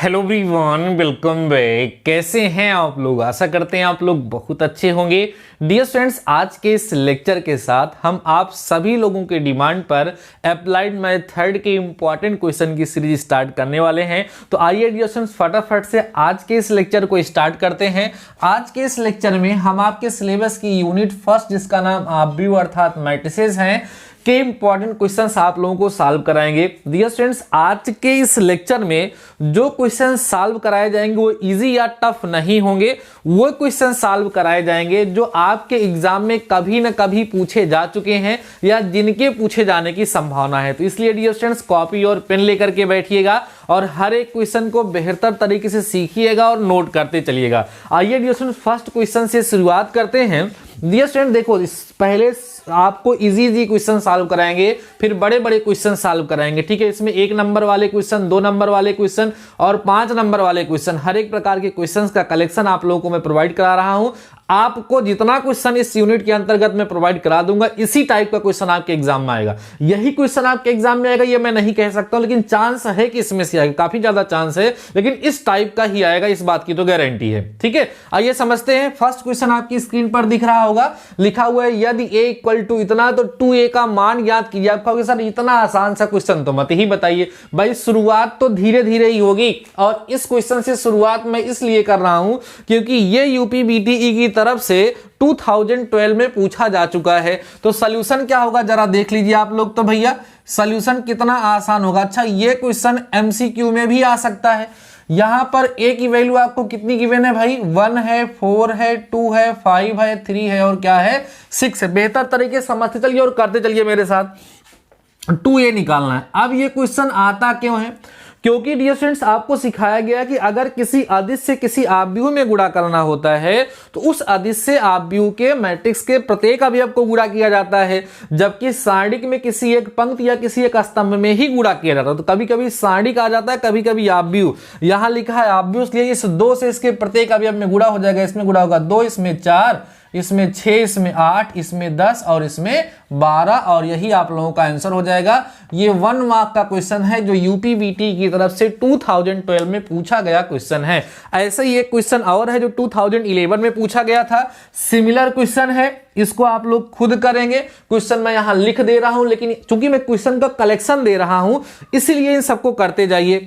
Hello everyone, welcome back. कैसे हैं आप लोग? आशा करते हैं आप लोग बहुत अच्छे होंगे। डियर स्टूडेंट्स, आज के इस लेक्चर के साथ हम आप सभी लोगों के डिमांड पर अप्लाइड मेथड के इंपॉर्टेंट क्वेश्चन की सीरीज स्टार्ट करने वाले हैं। तो आइए डियर स्टूडेंट्स, फटाफट से आज के इस लेक्चर को स्टार्ट करते हैं। आज के इस लेक्चर में हम आपके सिलेबस की यूनिट फर्स्ट, जिसका नाम आब्यू अर्थात मैट्रिसेस हैं, के इंपॉर्टेंट क्वेश्चंस आप लोगों को सॉल्व कराएंगे। डियर स्टूडेंट्स, आज के इस लेक्चर में जो क्वेश्चन सॉल्व कराए जाएंगे वो इजी या टफ नहीं होंगे। वो क्वेश्चन सॉल्व कराए जाएंगे जो आपके एग्जाम में कभी ना कभी पूछे जा चुके हैं या जिनके पूछे जाने की संभावना है। तो इसलिए डियर स्टूडेंट्स, कॉपी और पेन लेकर के बैठिएगा और हर एक क्वेश्चन को बेहतर तरीके से सीखिएगा और नोट करते चलिएगा। आइए डियर स्टूडेंट्स, फर्स्ट क्वेश्चन से शुरुआत करते हैं। डियर स्टूडेंट, देखो, पहले आपको इजी क्वेश्चन सॉल्व कराएंगे, फिर बड़े बड़े क्वेश्चन सॉल्व कराएंगे। ठीक है, इसमें 1 नंबर वाले क्वेश्चन, 2 नंबर वाले क्वेश्चन और 5 नंबर वाले क्वेश्चन, हर एक प्रकार के क्वेश्चंस का कलेक्शन आप लोगों को मैं प्रोवाइड करा रहा हूं। आपको जितना क्वेश्चन इस यूनिट के अंतर्गत मैं प्रोवाइड करा दूंगा, इसी टाइप का क्वेश्चन आपके एग्जाम में आएगा। यही क्वेश्चन आपके एग्जाम में आएगा ये मैं नहीं कह सकता हूं, लेकिन चांस है कि इसमें से आएगा, काफी ज्यादा चांस है, लेकिन इस टाइप का ही आएगा, इस बात की तो गारंटी है। ठीक है, आइए समझते हैं। फर्स्ट क्वेश्चन आपकी स्क्रीन पर दिख रहा होगा, लिखा हुआ है यदि a इक्वल टू इतना तो 2a का मान ज्ञात कीजिए। आप कहोगे सर इतना आसान सा क्वेश्चन तो मत ही बताइए। भाई, शुरुआत तो धीरे धीरे ही होगी और इस क्वेश्चन से शुरुआत मैं इसलिए कर रहा हूं क्योंकि ये यूपीबीटीई की तरफ से 2012 में पूछा जा चुका है। तो सॉल्यूशन क्या होगा जरा देख लीजिए आप लोग। तो भैया सॉल्यूशन कितना आसान होगा। अच्छा, ये क्वेश्चन एमसीक्यू में भी आ सकता है। यहां पर a की वैल्यू आपको कितनी गिवन है भाई? 1 है, 4 है, 2 है, 5 है, 3 है और क्या है? 6 है। बेहतर तरीके से समझते चलिए और करते चलिए मेरे साथ। 2a निकालना है। अब ये क्वेश्चन आता क्यों है? क्योंकि डियर स्टूडेंट्स, आपको सिखाया गया कि अगर किसी अदिश से किसी आव्यूह में गुणा करना होता है तो उस अदिश से आव्यूह के मैट्रिक्स के प्रत्येक अवयव को गुणा किया जाता है, जबकि सारणिक में किसी एक पंक्ति या किसी एक स्तंभ में ही गुणा किया जाता है। तो कभी कभी सारणिक आ जाता है, कभी कभी आव्यूह। यहां लिखा है आव्यूह, इसलिए इस 2 से इसके प्रत्येक अवयव में गुणा हो जाएगा। इसमें गुणा होगा 2, इसमें 4, इसमें 6, इसमें 8, इसमें 10 और इसमें 12 और यही आप लोगों का आंसर हो जाएगा। ये 1 मार्क का क्वेश्चन है जो यूपीबीटी की तरफ से 2012 में पूछा गया क्वेश्चन है। ऐसे ही एक क्वेश्चन और है जो 2011 में पूछा गया था। सिमिलर क्वेश्चन है, इसको आप लोग खुद करेंगे। क्वेश्चन मैं यहां लिख दे रहा हूं, लेकिन चूंकि मैं क्वेश्चन का कलेक्शन दे रहा हूं इसलिए इन सबको करते जाइए।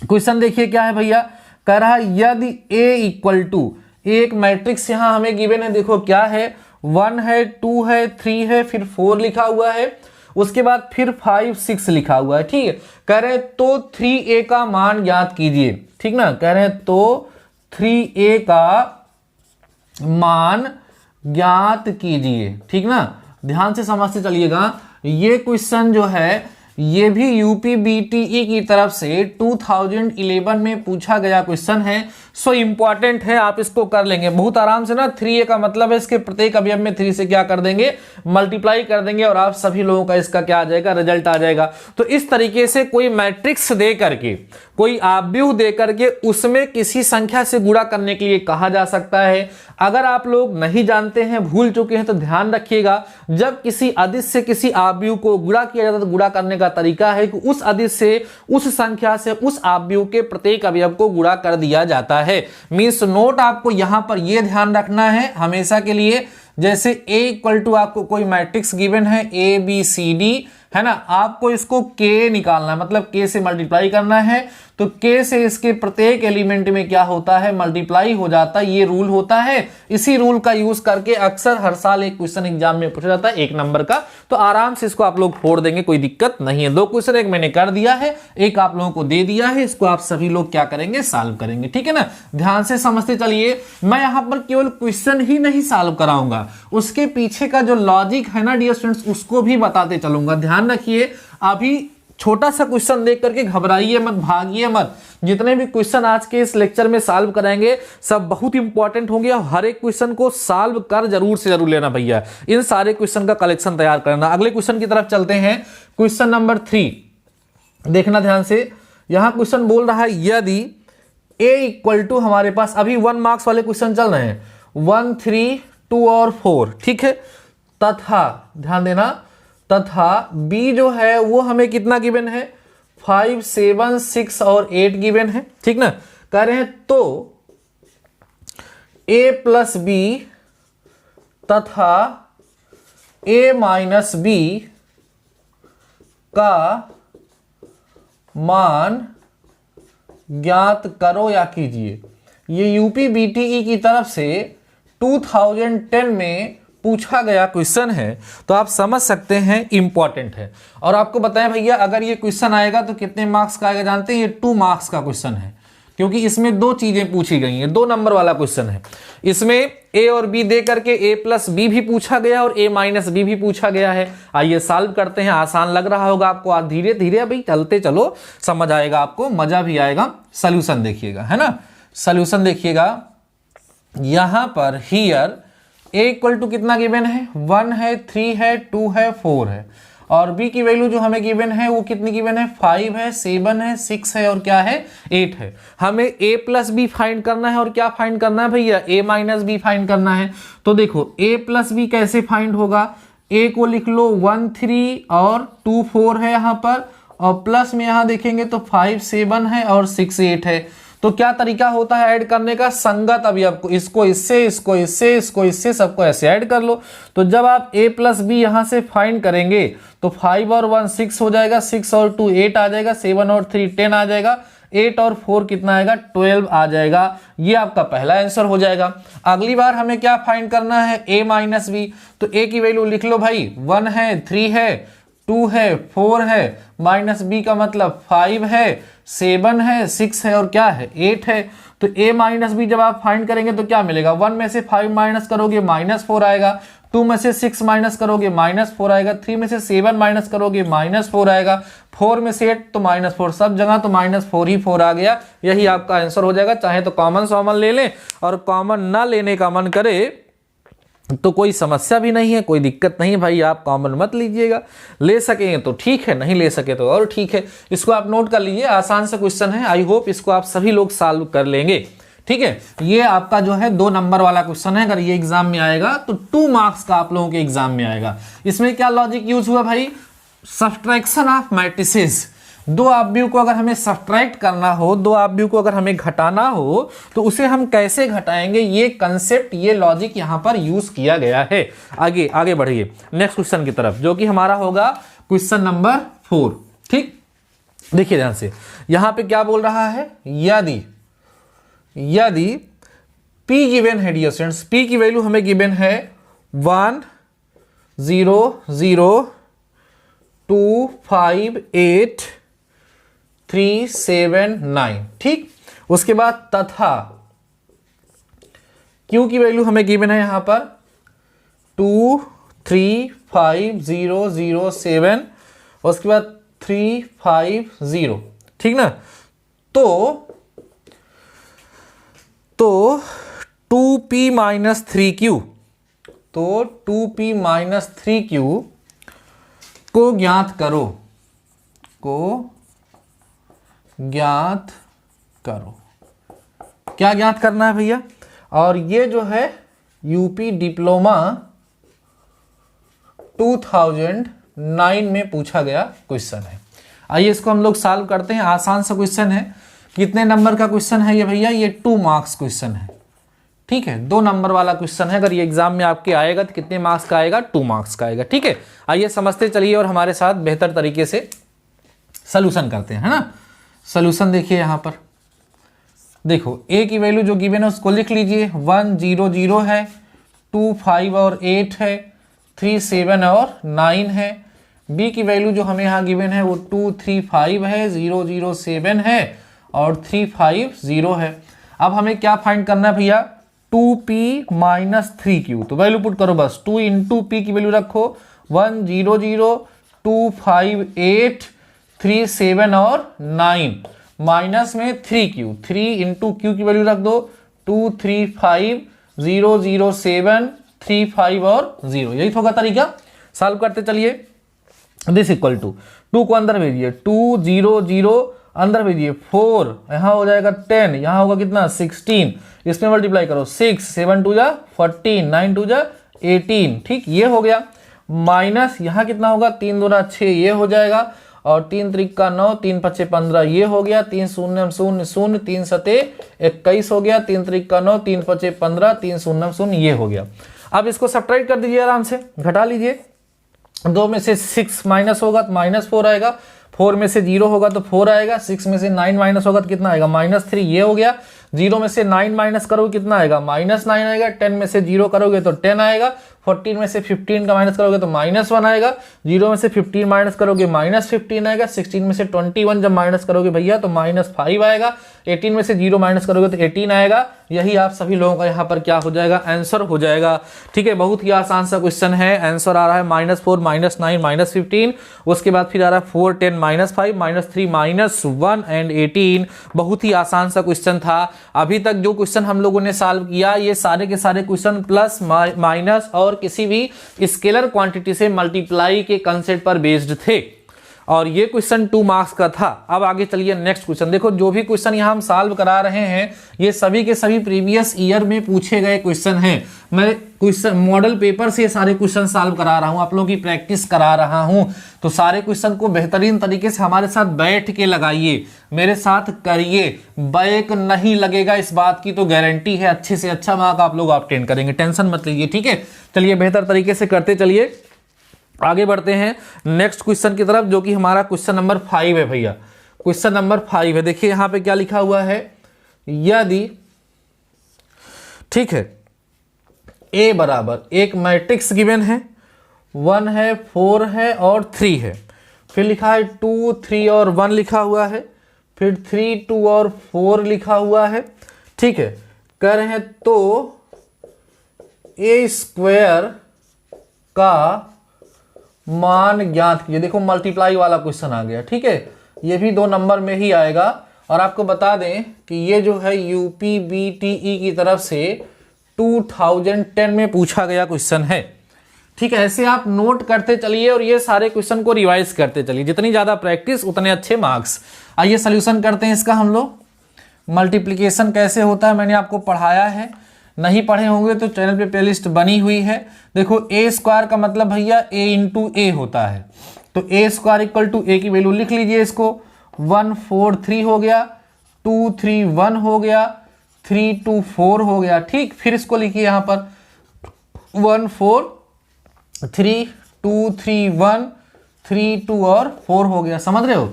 क्वेश्चन देखिए क्या है भैया, कह रहा है यदि a इक्वल टू, एक मैट्रिक्स यहां हमें गिवन है, देखो क्या है, 1 है, 2 है, 3 है, फिर 4 लिखा हुआ है, उसके बाद फिर 5, 6 लिखा हुआ है। ठीक है, कह रहे हैं तो 3a का मान ज्ञात कीजिए। ठीक ना, कह रहे हैं तो 3a का मान ज्ञात कीजिए। ठीक ना, ध्यान से समझते चलिएगा। ये क्वेश्चन जो है ये भी यूपीबीटीई की तरफ से 2011 में पूछा गया क्वेश्चन है। सो इंपॉर्टेंट है, आप इसको कर लेंगे बहुत आराम से ना। 3a का मतलब है इसके प्रत्येक अवयव में 3 से क्या कर देंगे, मल्टीप्लाई कर देंगे और आप सभी लोगों का इसका क्या आ जाएगा, रिजल्ट आ जाएगा। तो इस तरीके से कोई मैट्रिक्स दे करके, कोई आव्यूह दे करके उसमें किसी संख्या से गुणा करने के लिए कहा जा सकता है। अगर आप लोग नहीं जानते हैं, भूल चुके हैं, तो ध्यान रखिएगा, जब किसी अदिश से किसी आव्यूह को गुणा किया जाता है तो गुणा करने का तरीका है कि उस अदिश से, उस संख्या से, उस आव्यूह के प्रत्येक अवयव को गुणा कर दिया जाता है। मींस नोट आपको यहां पर यह ध्यान रखना है हमेशा के लिए। जैसे a इक्वल टू आपको कोई मैट्रिक्स गिवन है ABCD, है ना, आपको इसको k निकालना है, मतलब k से मल्टीप्लाई करना है। तो k से इसके प्रत्येक एलिमेंट में क्या होता है, मल्टीप्लाई हो जाता है। ये रूल होता है। इसी रूल का यूज करके अक्सर हर साल एक क्वेश्चन एग्जाम में पूछा जाता है 1 नंबर का। तो आराम से इसको आप लोग फोड़ देंगे, कोई दिक्कत नहीं है। 2 क्वेश्चन, एक मैंने कर दिया है, एक आप लोगों को दे दिया है, इसको आप सभी लोग क्या करेंगे, सॉल्व करेंगे। ठीक है ना, ध्यान से समझते चलिए। मैं यहां पर केवल क्वेश्चन ही नहीं सॉल्व कराऊंगा, उसके पीछे का जो लॉजिक है ना डियर स्टूडेंट्स, उसको भी बताते चलूंगा। ध्यान रखिए, अभी छोटा सा क्वेश्चन देख करके घबराइए मत, भागिए मत। जितने भी क्वेश्चन आज के इस लेक्चर में सॉल्व कराएंगे सब बहुत इंपॉर्टेंट होंगे और हर एक क्वेश्चन को सॉल्व कर जरूर से जरूर लेना भैया। इन सारे क्वेश्चन का कलेक्शन तैयार करना। अगले क्वेश्चन की तरफ चलते हैं। क्वेश्चन नंबर 3 देखना ध्यान से। यहां क्वेश्चन बोल रहा है यदि a इक्वल टू, हमारे पास अभी 1 मार्क्स वाले क्वेश्चन चल रहे हैं, 1, 3, 2 और 4। ठीक है, तथा ध्यान देना, तथा b जो है वो हमें कितना गिवन है, 5, 7, 6 और 8 गिवन है, ठीक ना। कह रहे हैं तो a प्लस बी तथा a माइनस बी का मान ज्ञात करो या कीजिए। ये यूपी बीटीई की तरफ से 2010 में पूछा गया क्वेश्चन है, तो आप समझ सकते हैं इंपॉर्टेंट है। और आपको बताएं भैया, अगर ये क्वेश्चन आएगा तो कितने मार्क्स का आएगा जानते हैं? ये 2 मार्क्स का क्वेश्चन है, क्योंकि इसमें 2 चीजें पूछी गई हैं, 2 नंबर वाला क्वेश्चन है। इसमें ए और बी दे करके a प्लस बी भी पूछा गया और a माइनस बी भी पूछा गया है। आइए सॉल्व करते हैं। आसान लग रहा होगा आपको, आज धीरे धीरे भाई चलते चलो, समझ आएगा आपको, मजा भी आएगा। सोल्यूशन देखिएगा, है ना। सोल्यूशन देखिएगा, यहां पर हियर a इक्वल टू कितना गिवन है? 1 है, 3 है, 2 है, 4 है। और b की वैल्यू जो हमें गिवन है वो कितनी गिवन है? 5 है, 7 है, 6 है और क्या है? 8 है। हमें a प्लस बी फाइंड करना है और क्या फाइंड करना है भैया? a माइनस बी फाइंड करना है। तो देखो a प्लस बी कैसे फाइंड होगा? a को लिख लो 1 3 और 2 4 है यहाँ पर, और प्लस में यहाँ देखेंगे तो 5 7 है और 6 8 है। तो क्या तरीका होता है ऐड करने का? संगत। अभी आपको इसको इससे, इसको इससे, इसको इससे, सबको ऐसे ऐड कर लो। तो जब आप a प्लस बी यहां से फाइंड करेंगे तो 5 और 1 6 हो जाएगा, 6 और 2 8 आ जाएगा, 7 और 3 10 आ जाएगा, 8 और 4 कितना आएगा? 12 आ जाएगा। ये आपका पहला आंसर हो जाएगा। अगली बार हमें क्या फाइंड करना है? a माइनस बी। तो a की वैल्यू लिख लो भाई, 1 है, 3 है, 2 है, 4 है, माइनस बी का मतलब 5 है, 7 है, 6 है और क्या है? 8 है। तो a माइनस बी जब आप फाइंड करेंगे तो क्या मिलेगा? 1 में से 5 माइनस करोगे -4 आएगा, 2 में से 6 माइनस करोगे -4 आएगा, 3 में से 7 माइनस करोगे -4 आएगा, 4 में से 8 तो -4, सब जगह तो -4 ही 4 आ गया। यही आपका आंसर हो जाएगा। चाहे तो कॉमन सॉमन ले लें, और कॉमन ना लेने का मन करे तो कोई समस्या भी नहीं है, कोई दिक्कत नहीं भाई, आप कॉमन मत लीजिएगा। ले सकेंगे तो ठीक है, नहीं ले सके तो और ठीक है। इसको आप नोट कर लीजिए, आसान सा क्वेश्चन है। आई होप इसको आप सभी लोग सॉल्व कर लेंगे, ठीक है। ये आपका जो है 2 नंबर वाला क्वेश्चन है। अगर ये एग्जाम में आएगा तो 2 मार्क्स का आप लोगों के एग्जाम में आएगा। इसमें क्या लॉजिक यूज हुआ भाई? Subtraction of matrices. 2 अवयव को अगर हमें सब्ट्रैक्ट करना हो, 2 अवयव को अगर हमें घटाना हो, तो उसे हम कैसे घटाएंगे, ये कंसेप्ट, ये लॉजिक यहां पर यूज किया गया है। आगे आगे बढ़िए नेक्स्ट क्वेश्चन की तरफ, जो कि हमारा होगा क्वेश्चन नंबर 4, ठीक। देखिए ध्यान से, यहां पे क्या बोल रहा है? यदि p गिवन है डियर स्टूडेंट्स, p की वैल्यू हमें गिवन है 1 0 0 2 5 8 3 7 9, ठीक। उसके बाद तथा Q की वैल्यू हमें गिवन है यहां पर 2 3 5 0 0 7, उसके बाद 3 5 0, ठीक ना। तो 2p माइनस 3q, तो 2p माइनस 3q को ज्ञात करो, क्या ज्ञात करना है भैया? और ये जो है यूपी डिप्लोमा 2009 में पूछा गया क्वेश्चन है। आइए इसको हम लोग सॉल्व करते हैं। आसान सा क्वेश्चन है। कितने नंबर का क्वेश्चन है ये भैया? ये 2 मार्क्स क्वेश्चन है, ठीक है। 2 नंबर वाला क्वेश्चन है। अगर ये एग्जाम में आपके आएगा तो कितने मार्क्स का आएगा? 2 मार्क्स का आएगा, ठीक है। आइए समझते चलिए और हमारे साथ बेहतर तरीके से सोल्यूशन करते हैं, है ना। सोल्यूशन देखिए यहां पर, देखो a की वैल्यू जो गिवन है उसको लिख लीजिए। 1 0 0 है, 2 5 और 8 है, 3 7 और 9 है। b की वैल्यू जो हमें यहाँ गिवन है वो 2 3 5 है, 0 0 7 है और 3 5 0 है। अब हमें क्या फाइंड करना है भैया? 2p minus 3q। तो वैल्यू पुट करो बस, 2 इंटू p की वैल्यू रखो, 1 0 0 2 5 8 3 7 और 9, माइनस में 3q, 3 इंटू q की वैल्यू रख दो, 2 3 5 0 0 7 3 5 और 0। यही होगा तरीका। सॉल्व करते चलिए। दिस इक्वल टू 2 को अंदर भेजिए, 2 0 0 अंदर भेजिए, 4 यहां हो जाएगा 10, यहां होगा कितना? 16, इसमें मल्टीप्लाई करो, 6 7 2 जा 14, 9 2 जा 18, ठीक। ये हो गया। माइनस यहां कितना होगा? 3 2 6, ये हो जाएगा। और 3 त्रिका 9, 3 पच्चे 15 ये हो गया, 3 शून्य 0 0, 3 सते 21 हो गया, 3 त्रिका 9, 3 पच्चे 15, 3 शून्य 0 ये हो गया। अब इसको सब्ट्रैक्ट कर दीजिए, आराम से घटा लीजिए। 2 में से 6 माइनस होगा तो -4 आएगा, 4 में से 0 होगा तो 4 आएगा, 6 में से 9 माइनस होगा तो कितना आएगा -3 ये हो गया। 0 में से 9 माइनस करोगे कितना आएगा -9 आएगा। 10 में से 0 करोगे तो 10 आएगा। 14 में से 15 का माइनस करोगे तो -1 आएगा। 0 में से 15 माइनस करोगे -15 आएगा। 16 में से 21 जब माइनस करोगे भैया तो -5 आएगा। 18 में से 0 माइनस करोगे तो 18 आएगा। यही आप सभी लोगों का यहाँ पर क्या हो जाएगा, आंसर हो जाएगा। ठीक है, बहुत ही आसान सा क्वेश्चन है। आंसर आ रहा है -4 -9 -15। उसके बाद फिर आ रहा है 4 10 -5 -3 -1 एंड 18। बहुत ही आसान सा क्वेश्चन था। अभी तक जो क्वेश्चन हम लोगों ने सॉल्व किया ये सारे के सारे क्वेश्चन प्लस माइनस और किसी भी स्केलर क्वांटिटी से मल्टीप्लाई के कंसेप्ट पर बेस्ड थे और ये क्वेश्चन 2 मार्क्स का था। अब आगे चलिए नेक्स्ट क्वेश्चन। देखो जो भी क्वेश्चन यहाँ हम सॉल्व करा रहे हैं ये सभी के सभी प्रीवियस ईयर में पूछे गए क्वेश्चन हैं। मैं क्वेश्चन मॉडल पेपर से सारे क्वेश्चन सॉल्व करा रहा हूँ, आप लोगों की प्रैक्टिस करा रहा हूँ। तो सारे क्वेश्चन को बेहतरीन तरीके से हमारे साथ बैठ के लगाइए, मेरे साथ करिए, बैक नहीं लगेगा इस बात की तो गारंटी है। अच्छे से अच्छा मार्क आप लोग ऑब्टेन करेंगे, टेंशन मत लीजिए। ठीक है, चलिए बेहतर तरीके से करते चलिए, आगे बढ़ते हैं नेक्स्ट क्वेश्चन की तरफ जो कि हमारा क्वेश्चन नंबर 5 है भैया। क्वेश्चन नंबर 5 है, देखिए यहां पे क्या लिखा हुआ है। यदि ठीक है ए बराबर एक मैट्रिक्स गिवन है, 1 है 4 है और 3 है, फिर लिखा है 2 3 और 1 लिखा हुआ है, फिर 3 2 और 4 लिखा हुआ है। ठीक है, कह रहे हैं तो ए स्क्वायर का मान ज्ञात कीजिए। देखो मल्टीप्लाई वाला क्वेश्चन आ गया। ठीक है, ये भी 2 नंबर में ही आएगा और आपको बता दें कि ये जो है यूपीबीटीई की तरफ से 2010 में पूछा गया क्वेश्चन है। ठीक है, ऐसे आप नोट करते चलिए और ये सारे क्वेश्चन को रिवाइज करते चलिए। जितनी ज्यादा प्रैक्टिस उतने अच्छे मार्क्स। आइए सोल्यूशन करते हैं इसका हम लोग। मल्टीप्लीकेशन कैसे होता है मैंने आपको पढ़ाया है, नहीं पढ़े होंगे तो चैनल पे प्लेलिस्ट बनी हुई है। देखो ए स्क्वायर का मतलब भैया ए इंटू ए होता है, तो ए स्क्वायर इक्वल टू ए की वैल्यू लिख लीजिए। इसको 1 4 3 हो गया, 2 3 1 हो गया, 3 2 4 हो गया। ठीक, फिर इसको लिखिए यहाँ पर 1 4 3 2 3 1 3 2 और 4 हो गया। समझ रहे हो,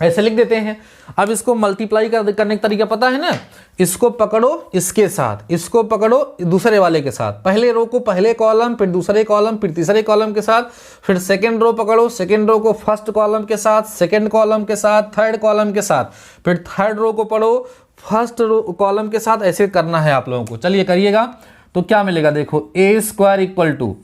ऐसे लिख देते हैं। अब इसको मल्टीप्लाई करने का तरीका पता है ना, इसको पकड़ो इसके साथ, इसको पकड़ो दूसरे वाले के साथ, पहले रो को पहले कॉलम, फिर दूसरे कॉलम, फिर तीसरे कॉलम के साथ, फिर सेकंड रो पकड़ो, सेकंड रो को फर्स्ट कॉलम के साथ, सेकंड कॉलम के साथ, थर्ड कॉलम के साथ, फिर थर्ड रो को पढ़ो फर्स्ट रो कॉलम के साथ। ऐसे करना है आप लोगों को। चलिए करिएगा तो क्या मिलेगा। देखो ए स्क्वायर इक्वल टू,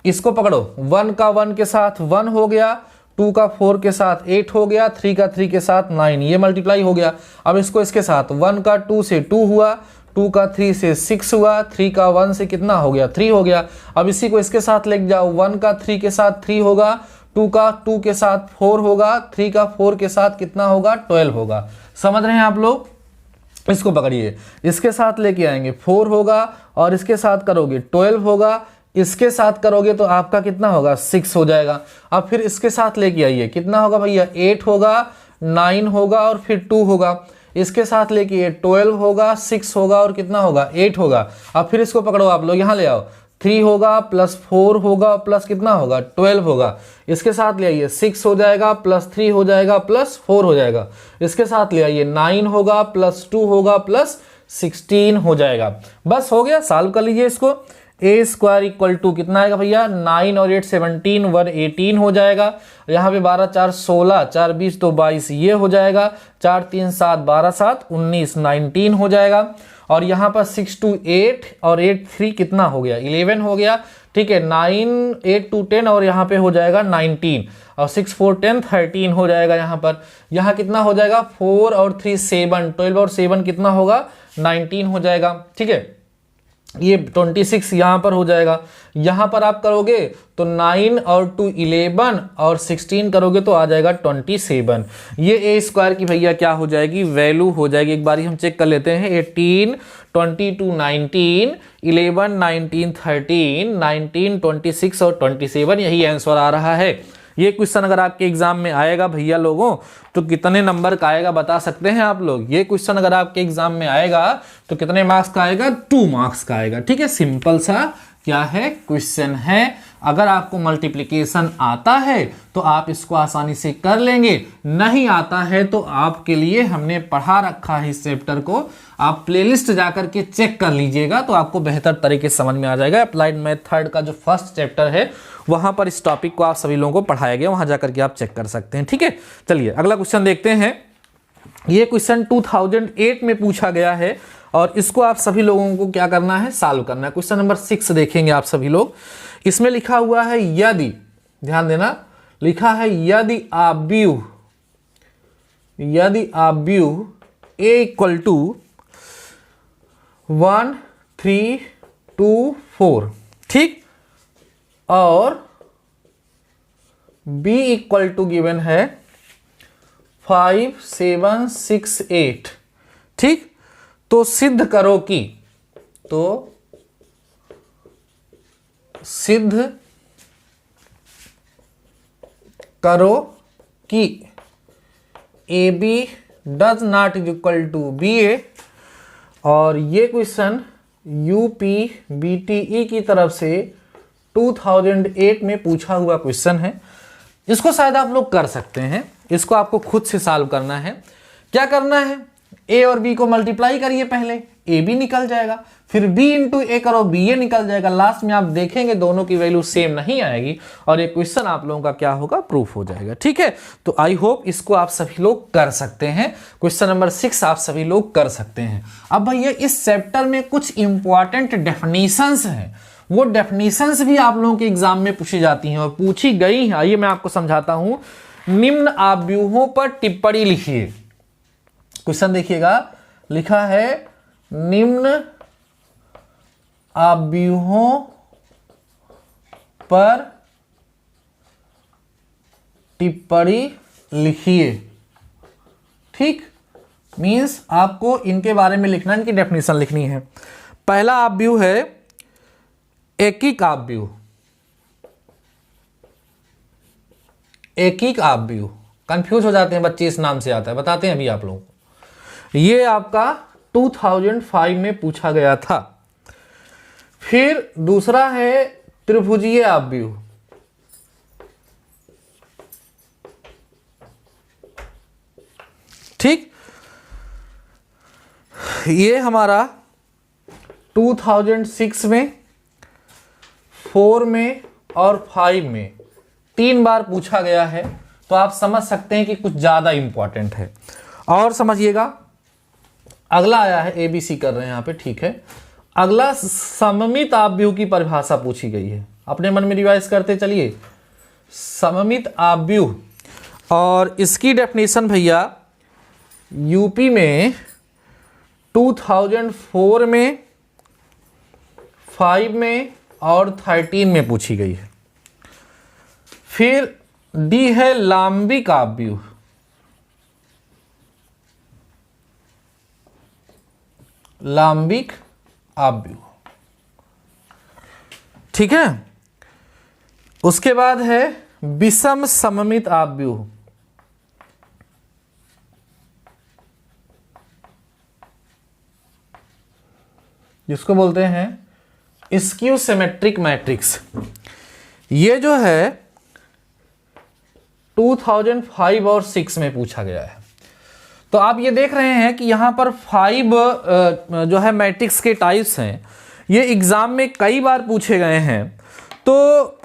इसको पकड़ो 1 का 1 के साथ 1 हो गया, 2 का 4 के साथ 8 हो गया, 3 का 3 के साथ 9, ये मल्टीप्लाई हो गया। अब इसको इसके साथ 1 का 2 से 2 हुआ, 2 का 3 से 6 हुआ, 3 का 1 से कितना हो गया 3 हो गया। अब इसी को इसके साथ लेके जाओ, 1 का 3 के साथ 3 होगा, 2 का 2 के साथ 4 होगा, 3 का 4 के साथ कितना होगा 12 होगा। समझ रहे हैं आप लोग। इसको पकड़िए, इसके साथ लेके आएंगे 4 होगा और इसके साथ करोगे 12 होगा, इसके साथ करोगे तो आपका कितना होगा 6 हो जाएगा। अब फिर इसके साथ लेके आइए, कितना होगा भैया 8 होगा, 9 होगा और फिर 2 होगा। इसके साथ लेके आइए 12 होगा, 6 होगा और कितना होगा 8 होगा। अब फिर इसको पकड़ो आप लोग, यहाँ ले आओ, 3 होगा प्लस 4 होगा प्लस कितना होगा 12 होगा। इसके साथ ले आइए 6 हो जाएगा प्लस 3 हो जाएगा प्लस 4 हो जाएगा। इसके साथ ले आइए 9 होगा प्लस 2 होगा प्लस 16 हो जाएगा। बस हो गया, सॉल्व कर लीजिए इसको। ए स्क्वायर इक्वल टू कितना आएगा भैया 9 और 8 17 1 18 हो जाएगा। यहाँ पे 12 4 16 4 20 तो 22 ये हो जाएगा, 4 3 7 12 7 19 19 हो जाएगा। और यहाँ पर 6 2 8 और 8 3 कितना हो गया 11 हो गया। ठीक है, 9 8 2 10 और यहाँ पे हो जाएगा 19 और 6 4 10 13 हो जाएगा। यहाँ पर यहाँ कितना हो जाएगा 4 और 3 7 12 और 7 कितना होगा 19 हो जाएगा। ठीक है, ये 26 यहाँ पर हो जाएगा। यहाँ पर आप करोगे तो 9 और 2 11 और 16 करोगे तो आ जाएगा 27। ये ए स्क्वायर की भैया क्या हो जाएगी वैल्यू हो जाएगी। एक बार हम चेक कर लेते हैं। 18 22 19 11 19 13 19 26 और 27 यही आंसर आ रहा है। ये क्वेश्चन अगर आपके एग्जाम में आएगा भैया लोगों तो कितने नंबर का आएगा बता सकते हैं आप लोग? ये क्वेश्चन अगर आपके एग्जाम में आएगा तो कितने मार्क्स का आएगा? 2 मार्क्स का आएगा। ठीक है, सिंपल सा क्या है क्वेश्चन है। अगर आपको मल्टीप्लिकेशन आता है तो आप इसको आसानी से कर लेंगे, नहीं आता है तो आपके लिए हमने पढ़ा रखा है इस चैप्टर को, आप प्लेलिस्ट जाकर के चेक कर लीजिएगा तो आपको बेहतर तरीके से समझ में आ जाएगा। अप्लाइड मैथ थर्ड का जो फर्स्ट चैप्टर है वहां पर इस टॉपिक को आप सभी लोगों को पढ़ाया गया, वहां जाकर के आप चेक कर सकते हैं। ठीक है, चलिए अगला क्वेश्चन देखते हैं। ये क्वेश्चन 2008 में पूछा गया है और इसको आप सभी लोगों को क्या करना है? सॉल्व करना है। क्वेश्चन नंबर 6 देखेंगे आप सभी लोग। इसमें लिखा हुआ है यदि, ध्यान देना, लिखा है यदि आव्यूह ए इक्वल टू 1 3 2 4, ठीक, और बी इक्वल टू गिवन है 5 7 6 8, ठीक, तो सिद्ध करो कि, सिद्ध करो कि A B does not is equal to B A. और ये क्वेश्चन यूपी बीटीई की तरफ से 2008 में पूछा हुआ क्वेश्चन है। इसको शायद आप लोग कर सकते हैं, इसको आपको खुद से सॉल्व करना है। क्या करना है? ए और बी को मल्टीप्लाई करिए, पहले ए बी निकल जाएगा, फिर बी इंटू ए करो, बी ए निकल जाएगा, लास्ट में आप देखेंगे दोनों की वैल्यू सेम नहीं आएगी और ये क्वेश्चन आप लोगों का क्या होगा? प्रूफ हो जाएगा। ठीक है, तो आई होप इसको आप सभी लोग कर सकते हैं। क्वेश्चन नंबर 6 आप सभी लोग कर सकते हैं। अब भैया इस चैप्टर में कुछ इंपॉर्टेंट डेफिनेशंस हैं, वो डेफिनेशंस भी आप लोगों के एग्जाम में पूछी जाती हैं और पूछी गई हैं। आइए मैं आपको समझाता हूं। निम्न आव्यूहों पर टिप्पणी लिखिए। क्वेश्चन देखिएगा, लिखा है निम्न आव्यूहों पर टिप्पणी लिखिए। ठीक, मींस आपको इनके बारे में लिखना, इनकी डेफिनेशन लिखनी है। पहला आव्यूह है एकिक आव्यूह। एकिक आव्यूह, कंफ्यूज हो जाते हैं बच्चे, इस नाम से आता है, बताते हैं अभी आप लोगों को। ये आपका 2005 में पूछा गया था। फिर दूसरा है त्रिभुजीय आव्यूह। ठीक, ये हमारा 2006 में, 4 में और 5 में 3 बार पूछा गया है, तो आप समझ सकते हैं कि कुछ ज्यादा इंपॉर्टेंट है। और समझिएगा, अगला आया है, एबीसी कर रहे हैं यहां पे, ठीक है। अगला सममित आव्यूह की परिभाषा पूछी गई है, अपने मन में रिवाइज करते चलिए। सममित आव्यूह, और इसकी डेफिनेशन भैया यूपी में 2004 में, 5 में और 13 में पूछी गई है। फिर डी है लांबिक आव्यूह। लांबिक आव्यूह, ठीक है। उसके बाद है विषम सममित आव्यूह। जिसको बोलते हैं स्क्यू सिमेट्रिक मैट्रिक्स। ये जो है 2005 और 6 में पूछा गया है। तो आप ये देख रहे हैं कि यहाँ पर 5 जो है मैट्रिक्स के टाइप्स हैं, ये एग्जाम में कई बार पूछे गए हैं। तो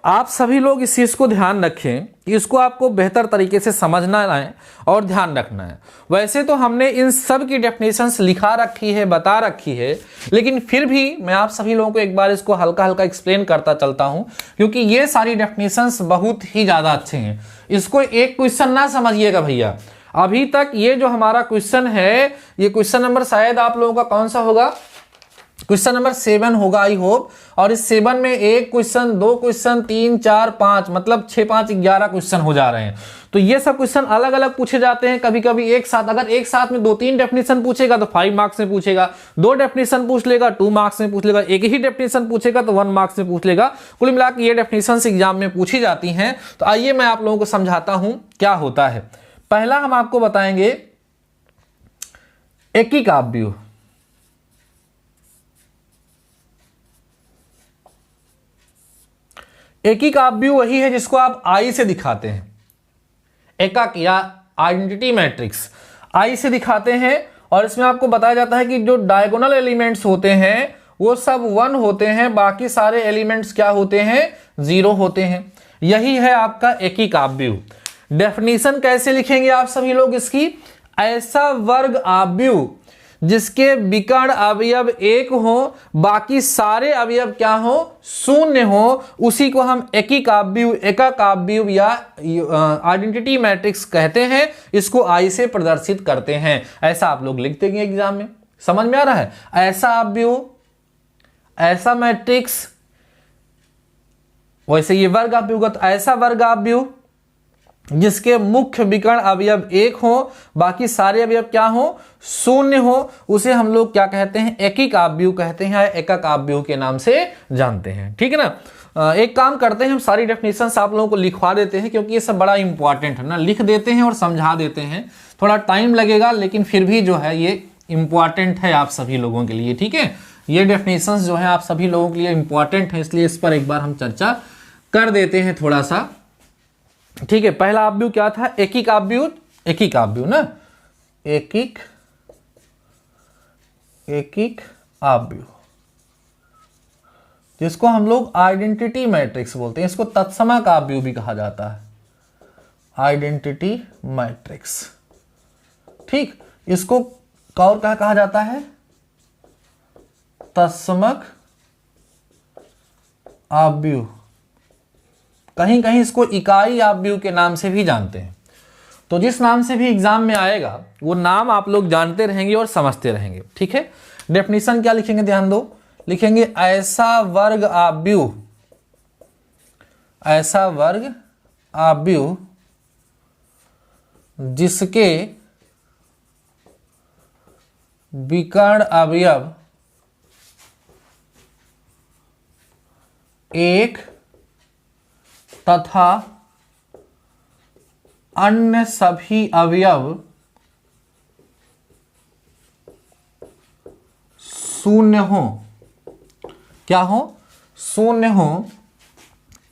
आप सभी लोग इस चीज़ को ध्यान रखें कि इसको आपको बेहतर तरीके से समझना है और ध्यान रखना है। वैसे तो हमने इन सब की डेफिनेशंस लिखा रखी है, बता रखी है, लेकिन फिर भी मैं आप सभी लोगों को एक बार इसको हल्का हल्का एक्सप्लेन करता चलता हूं, क्योंकि ये सारी डेफिनेशंस बहुत ही ज़्यादा अच्छे हैं। इसको एक क्वेश्चन ना समझिएगा भैया। अभी तक ये जो हमारा क्वेश्चन है, ये क्वेश्चन नंबर शायद आप लोगों का कौन सा होगा? क्वेश्चन नंबर 7 होगा आई होप। और इस 7 में 1 क्वेश्चन, 2 क्वेश्चन, 3 4 5, मतलब 6 5 11 क्वेश्चन हो जा रहे हैं। तो ये सब क्वेश्चन अलग अलग पूछे जाते हैं, कभी कभी एक साथ। अगर एक साथ में 2-3 डेफिनेशन पूछेगा तो 5 मार्क्स में पूछेगा, 2 डेफिनेशन पूछ लेगा 2 मार्क्स में पूछ लेगा, एक ही डेफिनेशन पूछेगा तो 1 मार्क्स में पूछ लेगा। कुल मिलाकर ये डेफिनेशन एग्जाम में पूछी जाती हैं। तो आइए मैं आप लोगों को समझाता हूं क्या होता है। पहला हम आपको बताएंगे एकीक आव्यूह। एकीक आव्यूह वही है जिसको आप आई से दिखाते हैं, एकक या आइडेंटिटी मैट्रिक्स आई से दिखाते हैं। और इसमें आपको बताया जाता है कि जो डायगोनल एलिमेंट्स होते हैं वो सब 1 होते हैं, बाकी सारे एलिमेंट्स क्या होते हैं, 0 होते हैं। यही है आपका एकीक आव्यूह। डेफिनेशन कैसे लिखेंगे आप सभी लोग इसकी, ऐसा वर्ग आव्यूह जिसके विकर्ण अवयव 1 हो, बाकी सारे अवयव क्या हो, 0 हो, उसी को हम एकीक आव्यूह, एकक आव्यूह या आइडेंटिटी मैट्रिक्स कहते हैं। इसको आई से प्रदर्शित करते हैं। ऐसा आप लोग लिखते हैं एग्जाम में। समझ में आ रहा है? ऐसा आव्यूह, ऐसा मैट्रिक्स, वैसे ये वर्ग आव्यूह, तो ऐसा वर्ग आव्यूह जिसके मुख्य विकर्ण अवयव 1 हो, बाकी सारे अवयव क्या हो, 0 हो, उसे हम लोग क्या कहते हैं, एकीक आव्यूह कहते हैं, एकक आव्यूह के नाम से जानते हैं। ठीक है ना? एक काम करते हैं, हम सारी डेफिनेशंस आप लोगों को लिखवा देते हैं, क्योंकि ये सब बड़ा इंपॉर्टेंट है ना। लिख देते हैं और समझा देते हैं, थोड़ा टाइम लगेगा, लेकिन फिर भी जो है ये इंपॉर्टेंट है आप सभी लोगों के लिए। ठीक है, ये डेफिनेशंस जो है आप सभी लोगों के लिए इंपॉर्टेंट है, इसलिए इस पर एक बार हम चर्चा कर देते हैं थोड़ा सा। ठीक है, पहला आव्यूह क्या था, एकीक आव्यूह, एकीक आव्यूह ना, एकीक आव्यूह, जिसको हम लोग आइडेंटिटी मैट्रिक्स बोलते हैं। इसको तत्समक आव्यूह भी कहा जाता है, आइडेंटिटी मैट्रिक्स। ठीक, इसको और क्या कहा जाता है, तत्समक आव्यूह। कहीं कहीं इसको इकाई आव्यूह के नाम से भी जानते हैं। तो जिस नाम से भी एग्जाम में आएगा वो नाम आप लोग जानते रहेंगे और समझते रहेंगे। ठीक है, डेफिनेशन क्या लिखेंगे, ध्यान दो, लिखेंगे ऐसा वर्ग आव्यूह, ऐसा वर्ग आव्यूह जिसके विकर्ण अवयव 1 तथा अन्य सभी अवयव 0 हो। क्या हो, 0 हो,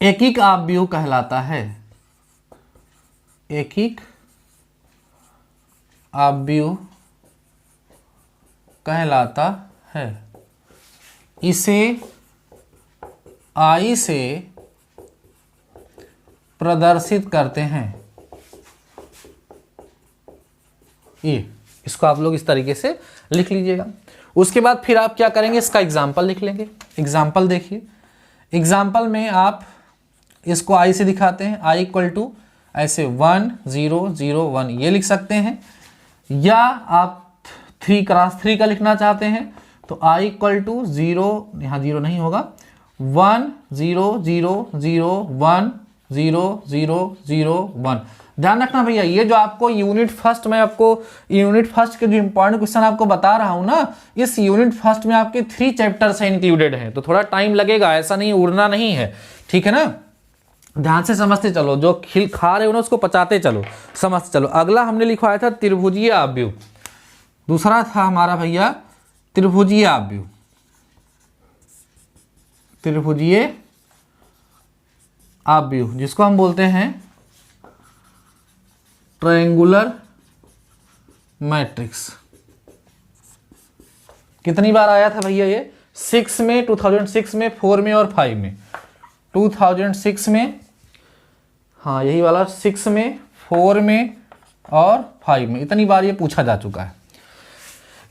एकीक आव्यूह कहलाता है, एकीक आव्यूह कहलाता है। इसे आई से प्रदर्शित करते हैं। ये इसको आप लोग इस तरीके से लिख लीजिएगा। उसके बाद फिर आप क्या करेंगे, इसका एग्जाम्पल लिख लेंगे। एग्जाम्पल देखिए, एग्जाम्पल में आप इसको आई से दिखाते हैं, आई इक्वल टू ऐसे 1 0 0 1 ये लिख सकते हैं, या आप 3 क्रॉस 3 का लिखना चाहते हैं तो आई इक्वल टू 0, यहाँ 0 नहीं होगा, 1 0 0 0 1 0 0 0 1। ध्यान रखना भैया, ये जो आपको यूनिट फर्स्ट में आपको यूनिट फर्स्ट के जो इंपॉर्टेंट क्वेश्चन आपको बता रहा हूं ना, इस यूनिट फर्स्ट में आपके 3 चैप्टर्स हैं इंक्लूडेड हैं, तो थोड़ा टाइम लगेगा, ऐसा नहीं उड़ना नहीं है। ठीक है ना, ध्यान से समझते चलो, जो खिल खा रहे हो ना उसको पचाते चलो, समझते चलो। अगला हमने लिखवाया था त्रिभुजीय आव्यूह, दूसरा था हमारा भैया त्रिभुजीय आव्यूह, त्रिभुजीय आव्यूह जिसको हम बोलते हैं ट्रायंगुलर मैट्रिक्स। कितनी बार आया था भैया ये, 6 में, 2006 में, 4 में और 5 में। 2006 में, हाँ यही वाला, 6 में, 4 में और 5 में, इतनी बार ये पूछा जा चुका है।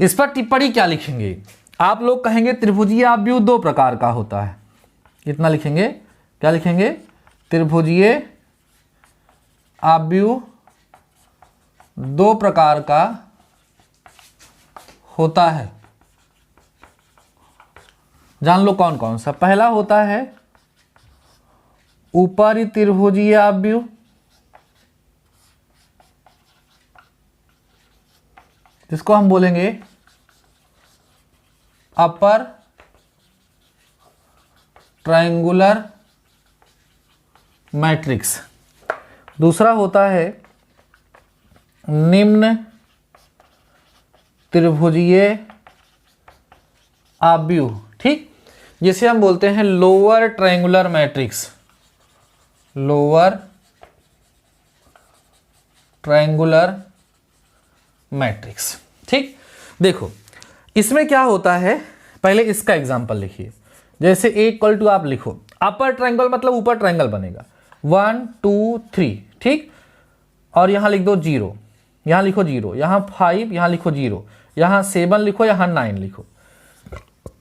इस पर टिप्पणी क्या लिखेंगे आप लोग, कहेंगे त्रिभुजीय आव्यूह 2 प्रकार का होता है। इतना लिखेंगे, क्या लिखेंगे, त्रिभुजीय आव्यूह 2 प्रकार का होता है। जान लो कौन कौन सा। पहला होता है ऊपरी त्रिभुजीय आव्यूह, जिसको हम बोलेंगे अपर ट्रायंगुलर मैट्रिक्स। दूसरा होता है निम्न त्रिभुजीय आव्यूह, ठीक, जिसे हम बोलते हैं lower triangular matrix, lower triangular matrix. ठीक, देखो इसमें क्या होता है, पहले इसका एग्जांपल लिखिए। जैसे ए इक्वल टू आप लिखो, अपर ट्रायंगल मतलब ऊपर ट्रायंगल बनेगा 1 2 3, ठीक, और यहां लिख दो 0, यहां लिखो 0, यहां 5, यहां लिखो 0, यहां 7 लिखो, यहां 9 लिखो।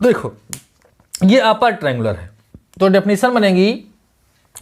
देखो ये अपर ट्रायंगुलर है, तो डेफिनेशन बनेगी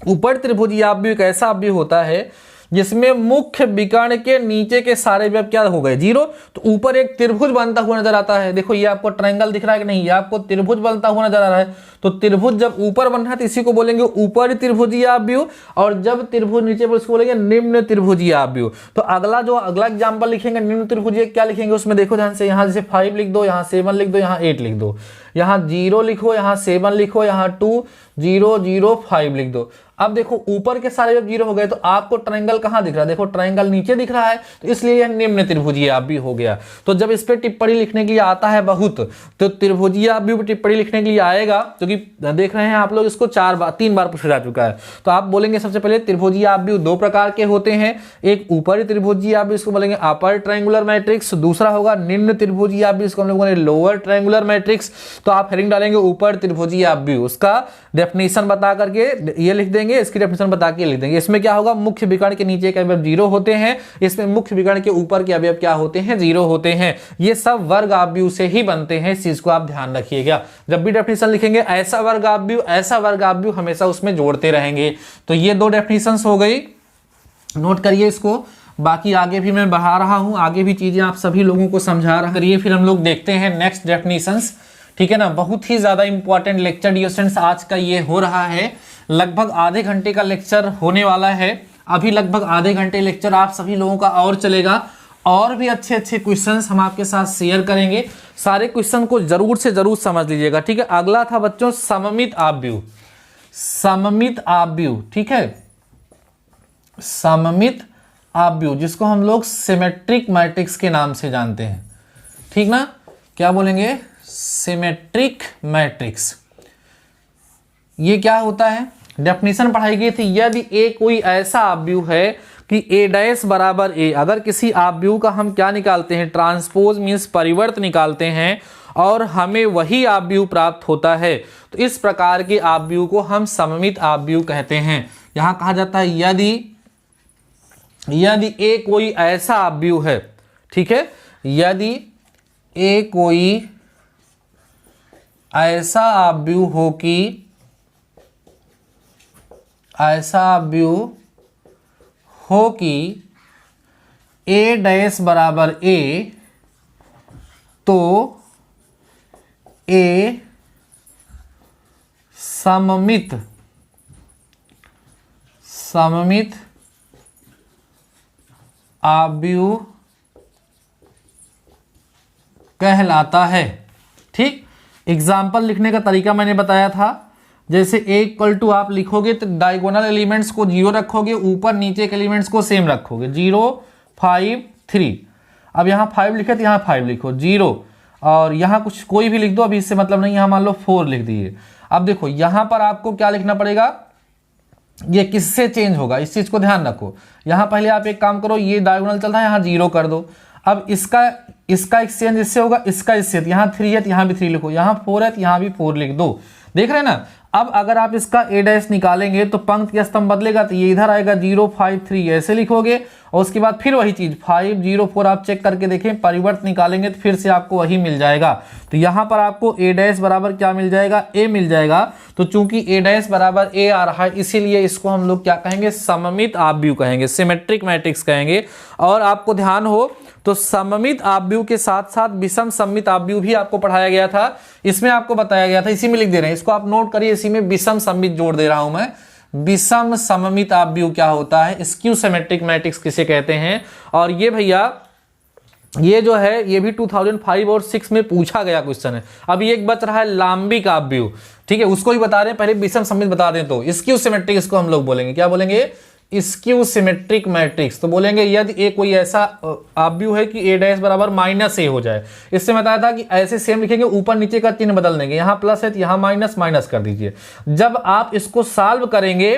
ऊपर त्रिभुज आव्यूह एक ऐसा आव्यूह होता है जिसमें मुख्य विकर्ण के नीचे के सारे व्यव क्या हो गए 0, तो ऊपर एक त्रिभुज बनता हुआ नजर आता है। देखो ये आपको ट्रायंगल दिख रहा है कि नहीं, ये आपको त्रिभुज बनता हुआ नजर आ रहा है। तो त्रिभुज जब ऊपर बन रहा है तो इसी को बोलेंगे ऊपरी त्रिभुजीय आव्यूह, और जब त्रिभुज नीचे पर इसको बोलेंगे निम्न त्रिभुजीय आव्यूह। तो अगला एग्जाम्पल लिखेंगे निम्न त्रिभुजीय, क्या लिखेंगे उसमें देखो ध्यान से, यहाँ जैसे 5 लिख दो, यहाँ 7 लिख दो, यहाँ 8 लिख दो, यहाँ 0 लिखो, यहाँ 7 लिखो, यहाँ 2 0 0 5 लिख दो। अब देखो ऊपर के सारे जब 0 हो गए तो आपको ट्रायंगल कहां दिख रहा है, देखो ट्रायंगल नीचे दिख रहा है, तो इसलिए यह निम्न त्रिभुजीय आव्यूह हो गया। तो जब इस पे टिप्पणी लिखने के लिए आता है बहुत, तो त्रिभुजीय आव्यूह पे टिप्पणी लिखने के लिए आएगा, क्योंकि देख रहे हैं आप लोग इसको 3 बार पूछा जा चुका है। तो आप बोलेंगे सबसे पहले त्रिभुजीय आव्यूह 2 प्रकार के होते हैं, एक ऊपरी त्रिभुजीय आव्यूह इसको बोलेंगे अपर ट्रायंगुलर मैट्रिक्स, दूसरा होगा निम्न त्रिभुजीय आव्यूह इसको हम लोग बोलेंगे लोअर ट्रायंगुलर मैट्रिक्स। तो आप हेडिंग डालेंगे ऊपर त्रिभुजीय आव्यूह, उसका डेफिनेशन बता करके ये लिख देंगे, इसकी डेफिनेशन बता के लिख देंगे। इसमें क्या होगा, मुख्य विकर्ण के नीचे के अवयव 0 होते हैं, इसमें मुख्य विकर्ण के ऊपर के अवयव क्या होते हैं 0 होते हैं। ये सब वर्ग आव्यूह से ही बनते हैं, इस चीज को आप ध्यान रखिएगा। जब भी डेफिनेशन लिखेंगे ऐसा वर्ग आव्यूह, ऐसा वर्ग आव्यूह हमेशा उसमें जोड़ते रहेंगे। तो ये 2 डेफिनेशंस हो गई, नोट करिए इसको। बाकी आगे भी मैं बढ़ा रहा हूं, आगे भी चीजें आप सभी लोगों को समझा रहा करिए। फिर हम लोग देखते हैं नेक्स्ट डेफिनेशंस, ठीक है ना। बहुत ही ज्यादा इंपॉर्टेंट लेक्चर डियर स्टूडेंट्स आज का ये हो रहा है, लगभग आधे घंटे का लेक्चर होने वाला है। अभी लगभग आधे घंटे लेक्चर आप सभी लोगों का और चलेगा, और भी अच्छे अच्छे क्वेश्चंस हम आपके साथ शेयर करेंगे। सारे क्वेश्चन को जरूर से जरूर समझ लीजिएगा, ठीक है। अगला था बच्चों सममित आव्यूह, सममित आव्यूह, ठीक है, सममित आव्यूह जिसको हम लोग सिमेट्रिक मैट्रिक्स के नाम से जानते हैं, ठीक ना। क्या बोलेंगे, सिमेट्रिक मैट्रिक्स। ये क्या होता है, डेफिनेशन पढ़ाई गई थी, यदि ए कोई ऐसा आव्यूह है कि ए डैश बराबर ए, अगर किसी आव्यूह का हम क्या निकालते हैं, ट्रांसपोज मीन्स परिवर्त निकालते हैं, और हमें वही आव्यूह प्राप्त होता है, तो इस प्रकार के आव्यूह को हम सममित आव्यूह कहते हैं। यहां कहा जाता है यदि ए कोई ऐसा आव्यूह है, ठीक है, यदि ए कोई ऐसा आव्यूह हो कि ऐसा आव्यूह हो कि ए डैश बराबर ए, तो ए सममित आव्यूह कहलाता है, ठीक। एग्जाम्पल लिखने का तरीका मैंने बताया था, जैसे ए इक्वल टू आप लिखोगे तो डायगोनल एलिमेंट्स को 0 रखोगे, ऊपर नीचे के एलिमेंट्स को सेम रखोगे, 0 5 3। अब यहाँ 5 लिखे तो यहाँ 5 लिखो, 0, और यहाँ कुछ कोई भी लिख दो, अभी इससे मतलब नहीं, यहाँ मान लो 4 लिख दिए। अब देखो यहाँ पर आपको क्या लिखना पड़ेगा, ये किससे चेंज होगा, इस चीज को ध्यान रखो। यहाँ पहले आप एक काम करो, ये डायगोनल चल रहा है, यहाँ 0 कर दो। अब इसका एक्सचेंज इससे होगा, इसका इससे, यहाँ 3 है तो यहाँ भी 3 लिखो, यहाँ 4 है तो यहाँ भी 4 लिख दो। देख रहे हैं ना। अब अगर आप इसका ए डैश निकालेंगे तो पंक्ति स्तंभ बदलेगा, तो ये इधर आएगा 0 5 3 ऐसे लिखोगे, और उसके बाद फिर वही चीज 5 0 4 आप चेक करके देखें, परिवर्त निकालेंगे तो फिर से आपको वही मिल जाएगा। तो यहाँ पर आपको ए डैश बराबर क्या मिल जाएगा, ए मिल जाएगा। तो चूंकि ए डैश बराबर ए आ रहा है, इसीलिए इसको हम लोग क्या कहेंगे, सममित आव्यूह कहेंगे, सिमेट्रिक मैट्रिक्स कहेंगे। और आपको ध्यान हो तो सममित आव्यूह के साथ साथ विषम सममित आव्यूह भी आपको पढ़ाया गया था, इसमें आपको बताया गया था, इसी में लिख दे रहे हैं, इसको आप नोट करिए, इसी में विषम सममित जोड़ दे रहा हूं मैं। विषम सममित आव्यूह क्या होता है, स्क्यू सिमेट्रिक मैट्रिक्स किसे कहते हैं। और ये भैया ये जो है ये भी 2005 और 6 में पूछा गया क्वेश्चन है। अभी एक बच रहा है लाम्बिक आव्यूह, ठीक है, उसको ही बता रहे हैं। पहले विषम सममित बता दें तो स्क्यू सिमेट्रिक इसको हम लोग बोलेंगे, क्या बोलेंगे, स्क्यू सिमेट्रिक मैट्रिक्स। तो बोलेंगे यदि एक कोई ऐसा आव्यूह है कि a' बराबर -a हो जाए। इससे बताया था कि ऐसे सेम लिखेंगे, ऊपर नीचे का चिन्ह बदल देंगे, यहाँ प्लस है तो यहाँ माइनस, माइनस कर दीजिए। जब आप इसको सॉल्व करेंगे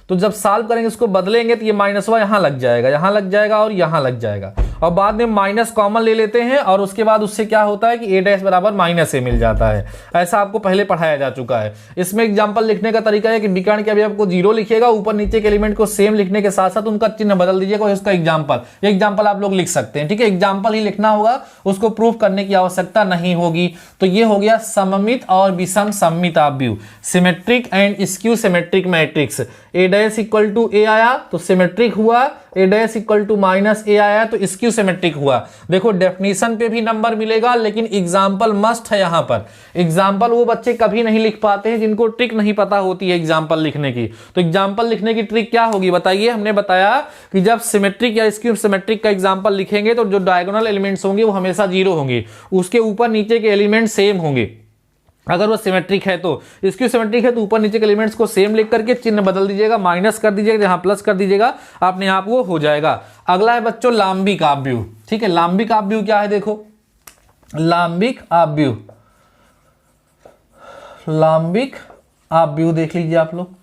तो जब सॉल्व करेंगे इसको बदलेंगे तो ये माइनसवा यहाँ लग जाएगा, यहाँ लग जाएगा और यहाँ लग जाएगा, और बाद में माइनस कॉमन ले लेते हैं और उसके बाद उससे क्या होता है कि a' बराबर -a मिल जाता है। ऐसा आपको पहले पढ़ाया जा चुका है। इसमें एग्जांपल लिखने का तरीका है कि विकर्ण के अवयव को 0 लिखिएगा, ऊपर नीचे के एलिमेंट को सेम लिखने के साथ साथ उनका चिन्ह बदल दीजिएगा, उसका एग्जाम्पल आप लोग लिख सकते हैं, ठीक है। एग्जाम्पल ही लिखना होगा, उसको प्रूफ करने की आवश्यकता नहीं होगी। तो ये हो गया सममित और विषम सममित आव्यूह, symmetric and skew symmetric matrix. a' equal to a आया तो सिमेट्रिक हुआ, a' इक्वल टू -a आया तो स्क्यू सिमेट्रिक हुआ। देखो डेफिनेशन पे भी नंबर मिलेगा, लेकिन एग्जाम्पल मस्ट है। यहाँ पर एग्जाम्पल वो बच्चे कभी नहीं लिख पाते हैं जिनको ट्रिक नहीं पता होती है एग्जाम्पल लिखने की। तो एग्जाम्पल लिखने की ट्रिक क्या होगी बताइए। हमने बताया कि जब सिमेट्रिक या स्क्यू सिमेट्रिक का एग्जाम्पल लिखेंगे तो जो डायगोनल एलिमेंट्स होंगे वो हमेशा 0 होंगे, उसके ऊपर नीचे के एलिमेंट सेम होंगे। अगर वो सिमेट्रिक है तो, स्क्यू सिमेट्रिक है तो ऊपर नीचे के एलिमेंट्स को सेम लिख करके चिन्ह बदल दीजिएगा, माइनस कर दीजिएगा, जहां प्लस कर दीजिएगा, अपने आप वो हो जाएगा। अगला है बच्चों लाम्बिक आव्यूह, ठीक है। लाम्बिक आव्यूह क्या है, देखो लाम्बिक आव्यूह, लाम्बिक आव्यूह देख लीजिए आप लोग,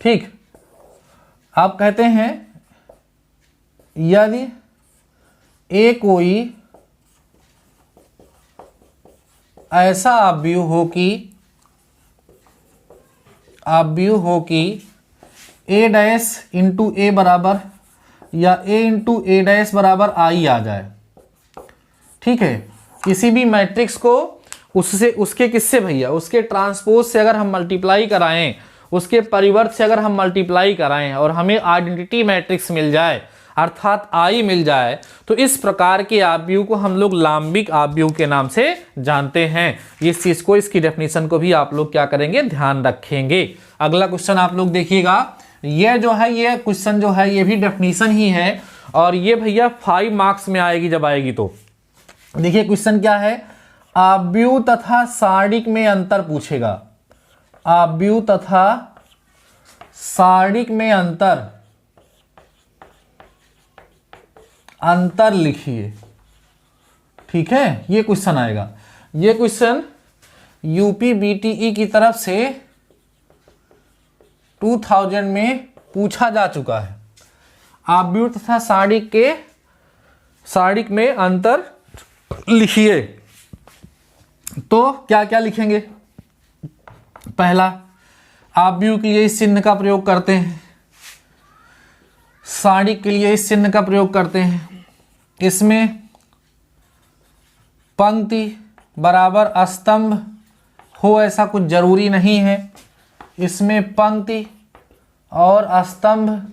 ठीक। आप कहते हैं यदि ए कोई ऐसा आव्यूह हो कि a' इंटू a बराबर या a इंटू a' बराबर i आ जाए, ठीक है। किसी भी मैट्रिक्स को उससे उसके किससे भैया, उसके ट्रांसपोज से अगर हम मल्टीप्लाई कराएं, उसके परिवर्त से अगर हम मल्टीप्लाई कराएं और हमें आइडेंटिटी मैट्रिक्स मिल जाए अर्थात आई मिल जाए, तो इस प्रकार के आव्यूह को हम लोग लाम्बिक आव्यूह के नाम से जानते हैं। इस चीज को, इसकी डेफिनेशन को भी आप लोग क्या करेंगे, ध्यान रखेंगे। अगला क्वेश्चन आप लोग देखिएगा, ये जो है ये क्वेश्चन जो है ये भी डेफिनेशन ही है और ये भैया 5 मार्क्स में आएगी जब आएगी तो। देखिए क्वेश्चन क्या है, आव्यूह तथा सारणिक में अंतर पूछेगा। आव्यूह तथा सारणिक में अंतर लिखिए, ठीक है। ये क्वेश्चन आएगा, ये क्वेश्चन यूपी बीटीई की तरफ से 2000 में पूछा जा चुका है। आव्यूह तथा सारणिक में अंतर लिखिए। तो क्या क्या लिखेंगे, पहला आव्यूह के लिए इस चिन्ह का प्रयोग करते हैं, सारणिक के लिए इस चिन्ह का प्रयोग करते हैं। इसमें पंक्ति बराबर स्तंभ हो ऐसा कुछ जरूरी नहीं है, इसमें पंक्ति और स्तंभ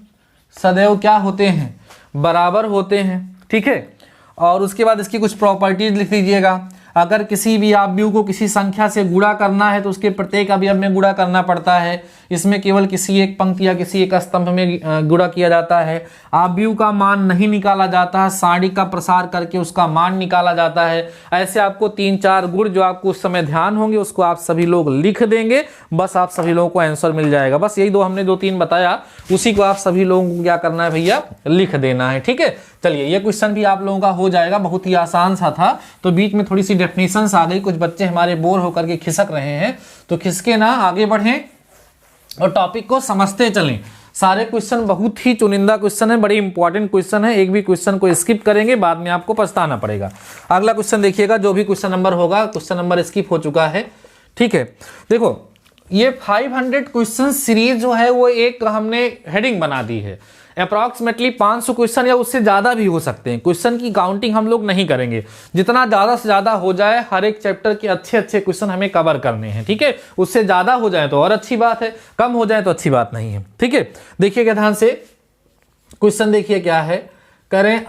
सदैव क्या होते हैं, बराबर होते हैं, ठीक है। और उसके बाद इसकी कुछ प्रॉपर्टीज लिख दीजिएगा। अगर किसी भी आव्यूह को किसी संख्या से गुणा करना है तो उसके प्रत्येक अवयव में गुणा करना पड़ता है। इसमें केवल किसी एक पंक्ति या किसी एक स्तंभ में गुणा किया जाता है। आव्यूह का मान नहीं निकाला जाता है, सारणिक का प्रसार करके उसका मान निकाला जाता है। ऐसे आपको 3-4 गुण जो आपको उस समय ध्यान होंगे उसको आप सभी लोग लिख देंगे, बस आप सभी लोगों को आंसर मिल जाएगा। बस यही हमने 2-3 बताया, उसी को आप सभी लोगों को क्या करना है भैया, लिख देना है, ठीक है। चलिए ये क्वेश्चन भी आप लोगों का हो जाएगा, बहुत ही आसान सा था। तो बीच में थोड़ी सी डेफिनेशंस आ गई, कुछ बच्चे हमारे बोर होकर के खिसक रहे हैं, तो खिसके ना, आगे बढ़ें और टॉपिक को समझते चलें। सारे क्वेश्चन बहुत ही चुनिंदा क्वेश्चन है, बड़ी इंपॉर्टेंट क्वेश्चन है, एक भी क्वेश्चन को स्किप करेंगे बाद में आपको पछताना पड़ेगा। अगला क्वेश्चन देखिएगा, जो भी क्वेश्चन नंबर होगा, क्वेश्चन नंबर स्किप हो चुका है, ठीक है। देखो ये 500 क्वेश्चन सीरीज जो है वो एक हमने हेडिंग बना दी है। अप्रॉक्सीमेटली 500 क्वेश्चन या उससे ज़्यादा भी हो सकते हैं। क्वेश्चन की काउंटिंग हम लोग नहीं करेंगे, जितना ज़्यादा से ज़्यादा हो जाए, हर एक चैप्टर के अच्छे क्वेश्चन हमें कवर करने हैं, ठीक है। उससे ज़्यादा हो जाए तो और अच्छी बात है, कम हो जाए तो अच्छी बात नहीं है, ठीक है। देखिएगा ध्यान से, क्वेश्चन देखिए क्या है, करें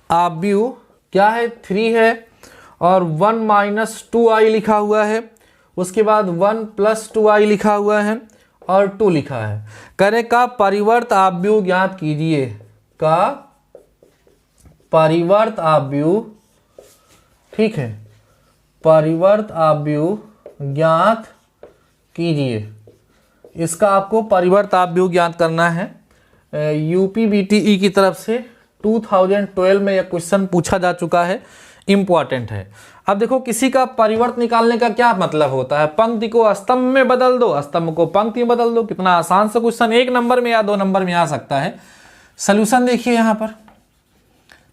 आव्यूह क्या है, 3 है और 1 - 2i लिखा हुआ है, उसके बाद 1 + 2i लिखा हुआ है और 2 लिखा है। करें का परिवर्त आव्यूह ज्ञात कीजिए, का परिवर्त आव्यूह, ठीक है, परिवर्त आव्यूह ज्ञात कीजिए। इसका आपको परिवर्त आव्यूह ज्ञात करना है। यूपीबीटीई की तरफ से 2012 में यह क्वेश्चन पूछा जा चुका है, इंपॉर्टेंट है। अब देखो किसी का परिवर्त निकालने का क्या मतलब होता है, पंक्ति को स्तंभ में बदल दो, स्तंभ को पंक्ति में बदल दो। कितना आसान सा क्वेश्चन, 1 नंबर में या 2 नंबर में आ सकता है। सोल्यूशन देखिए यहाँ पर,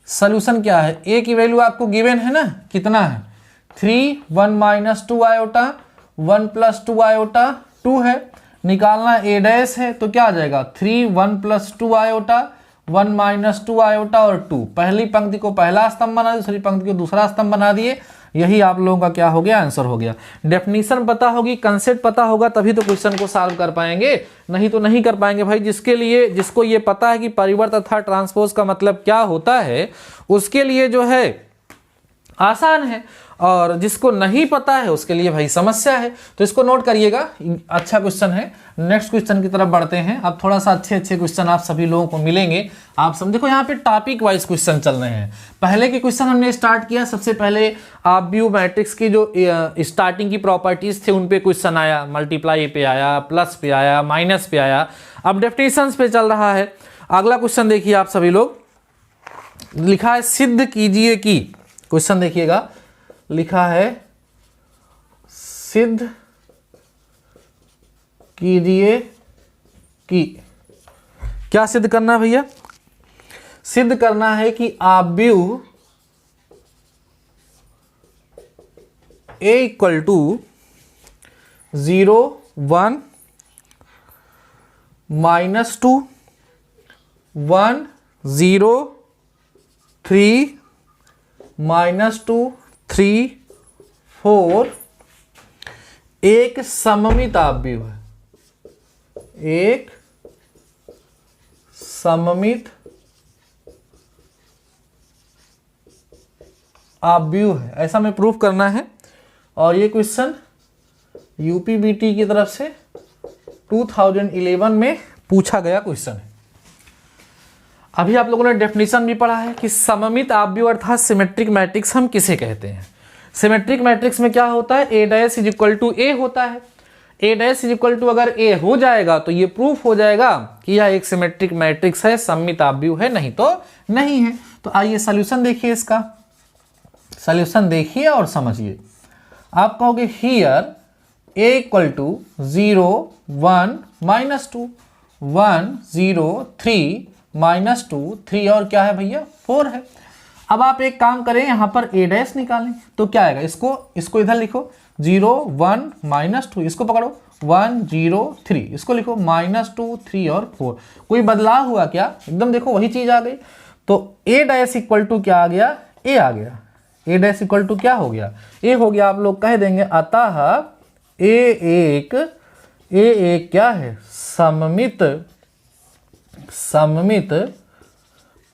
सोल्यूशन क्या है, ए की वैल्यू आपको गिवन है ना, कितना है 3, 1 माइनस 2 आयोटा, 1 प्लस 2 आयोटा 2 है। निकालना ए डैश है तो क्या आ जाएगा 3, 1 प्लस 2 आयोटा, 1 माइनस 2 आयोटा और 2। पहली पंक्ति को पहला स्तंभ बना दिए, दूसरी पंक्ति को दूसरा स्तंभ बना दिए। यही आप लोगों का क्या हो गया, आंसर हो गया। डेफिनेशन पता होगी, कंसेप्ट पता होगा, तभी तो क्वेश्चन को सॉल्व कर पाएंगे, नहीं तो नहीं कर पाएंगे भाई। जिसको ये पता है कि परिवर्त तथा ट्रांसपोज का मतलब क्या होता है, उसके लिए जो है आसान है, और जिसको नहीं पता है उसके लिए भाई समस्या है। तो इसको नोट करिएगा, अच्छा क्वेश्चन है। नेक्स्ट क्वेश्चन की तरफ बढ़ते हैं। अब थोड़ा सा अच्छे क्वेश्चन आप सभी लोगों को मिलेंगे। आप सब देखो यहाँ पे टॉपिक वाइज क्वेश्चन चल रहे हैं। पहले के क्वेश्चन हमने स्टार्ट किया, सबसे पहले आव्यूह मैट्रिक्स की जो स्टार्टिंग की प्रॉपर्टीज थे उन पे क्वेश्चन आया, मल्टीप्लाई पे आया, प्लस पे आया, माइनस पे आया। अब डेफिनेशंस पे चल रहा है। अगला क्वेश्चन देखिए आप सभी लोग, लिखा है सिद्ध कीजिए कि, क्वेश्चन देखिएगा, लिखा है सिद्ध कीजिए कि, क्या सिद्ध करना है भैया, सिद्ध करना है कि आव्यूह ए इक्वल टू 0, 1 माइनस 2, 1, 0, 3 माइनस 2, 3, 4 एक सममित आव्यूह है, एक सममित आव्यूह है, ऐसा हमें प्रूफ करना है। और ये क्वेश्चन यूपीबीटी की तरफ से 2011 में पूछा गया क्वेश्चन है। अभी आप लोगों ने डेफिनेशन भी पढ़ा है कि सममित आव्यूह अर्थात सिमेट्रिक मैट्रिक्स हम किसे कहते हैं। सिमेट्रिक मैट्रिक्स में क्या होता है, ए डैश इज इक्वल टू ए होता है। ए डैश इज इक्वल टू अगर ए हो जाएगा तो ये प्रूफ हो जाएगा कि यह एक सिमेट्रिक मैट्रिक्स है, सममित आव्यूह है, नहीं तो नहीं है। तो आइए सॉल्यूशन देखिए, इसका सॉल्यूशन देखिए और समझिए। आप कहोगे here a equal to 0, 1 minus 2, 1, 0, 3 minus 2, 3 और क्या है भैया 4 है। अब आप एक काम करें, यहां पर ए डैश निकालें तो क्या आएगा, इसको इधर लिखो 0, 1 माइनस 2, इसको पकड़ो 1, 0, 3, इसको लिखो -2, 3 और 4। कोई बदलाव हुआ क्या, एकदम देखो वही चीज आ गई। तो ए डैश इक्वल टू क्या आ गया, ए आ गया। ए डैश इक्वल टू क्या हो गया, ए हो गया। आप लोग कह देंगे अतः ए एक क्या है, सममित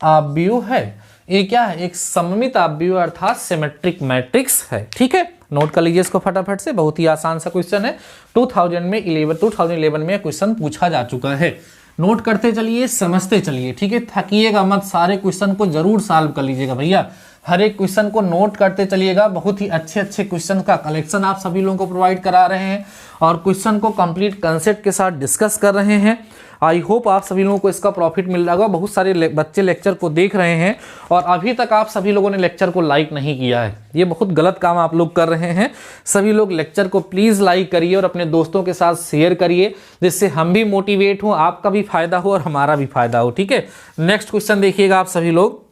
आव्यूह है। ये क्या है, एक सममित आव्यूह अर्थात सिमेट्रिक मैट्रिक्स है। ठीक है, नोट कर लीजिए इसको फटाफट से, बहुत ही आसान सा क्वेश्चन है। 2011 में क्वेश्चन पूछा जा चुका है। नोट करते चलिए, समझते चलिए, ठीक है, थकिएगा मत, सारे क्वेश्चन को जरूर सॉल्व कर लीजिएगा भैया। हर एक क्वेश्चन को नोट करते चलिएगा। बहुत ही अच्छे क्वेश्चन का कलेक्शन आप सभी लोगों को प्रोवाइड करा रहे हैं और क्वेश्चन को कंप्लीट कंसेप्ट के साथ डिस्कस कर रहे हैं। आई होप आप सभी लोगों को इसका प्रॉफिट मिल रहा होगा। बहुत सारे बच्चे लेक्चर को देख रहे हैं और अभी तक आप सभी लोगों ने लेक्चर को लाइक नहीं किया है, ये बहुत गलत काम आप लोग कर रहे हैं। सभी लोग लेक्चर को प्लीज़ लाइक करिए और अपने दोस्तों के साथ शेयर करिए, जिससे हम भी मोटिवेट हों, आपका भी फायदा हो और हमारा भी फायदा हो। ठीक है, नेक्स्ट क्वेश्चन देखिएगा आप सभी लोग,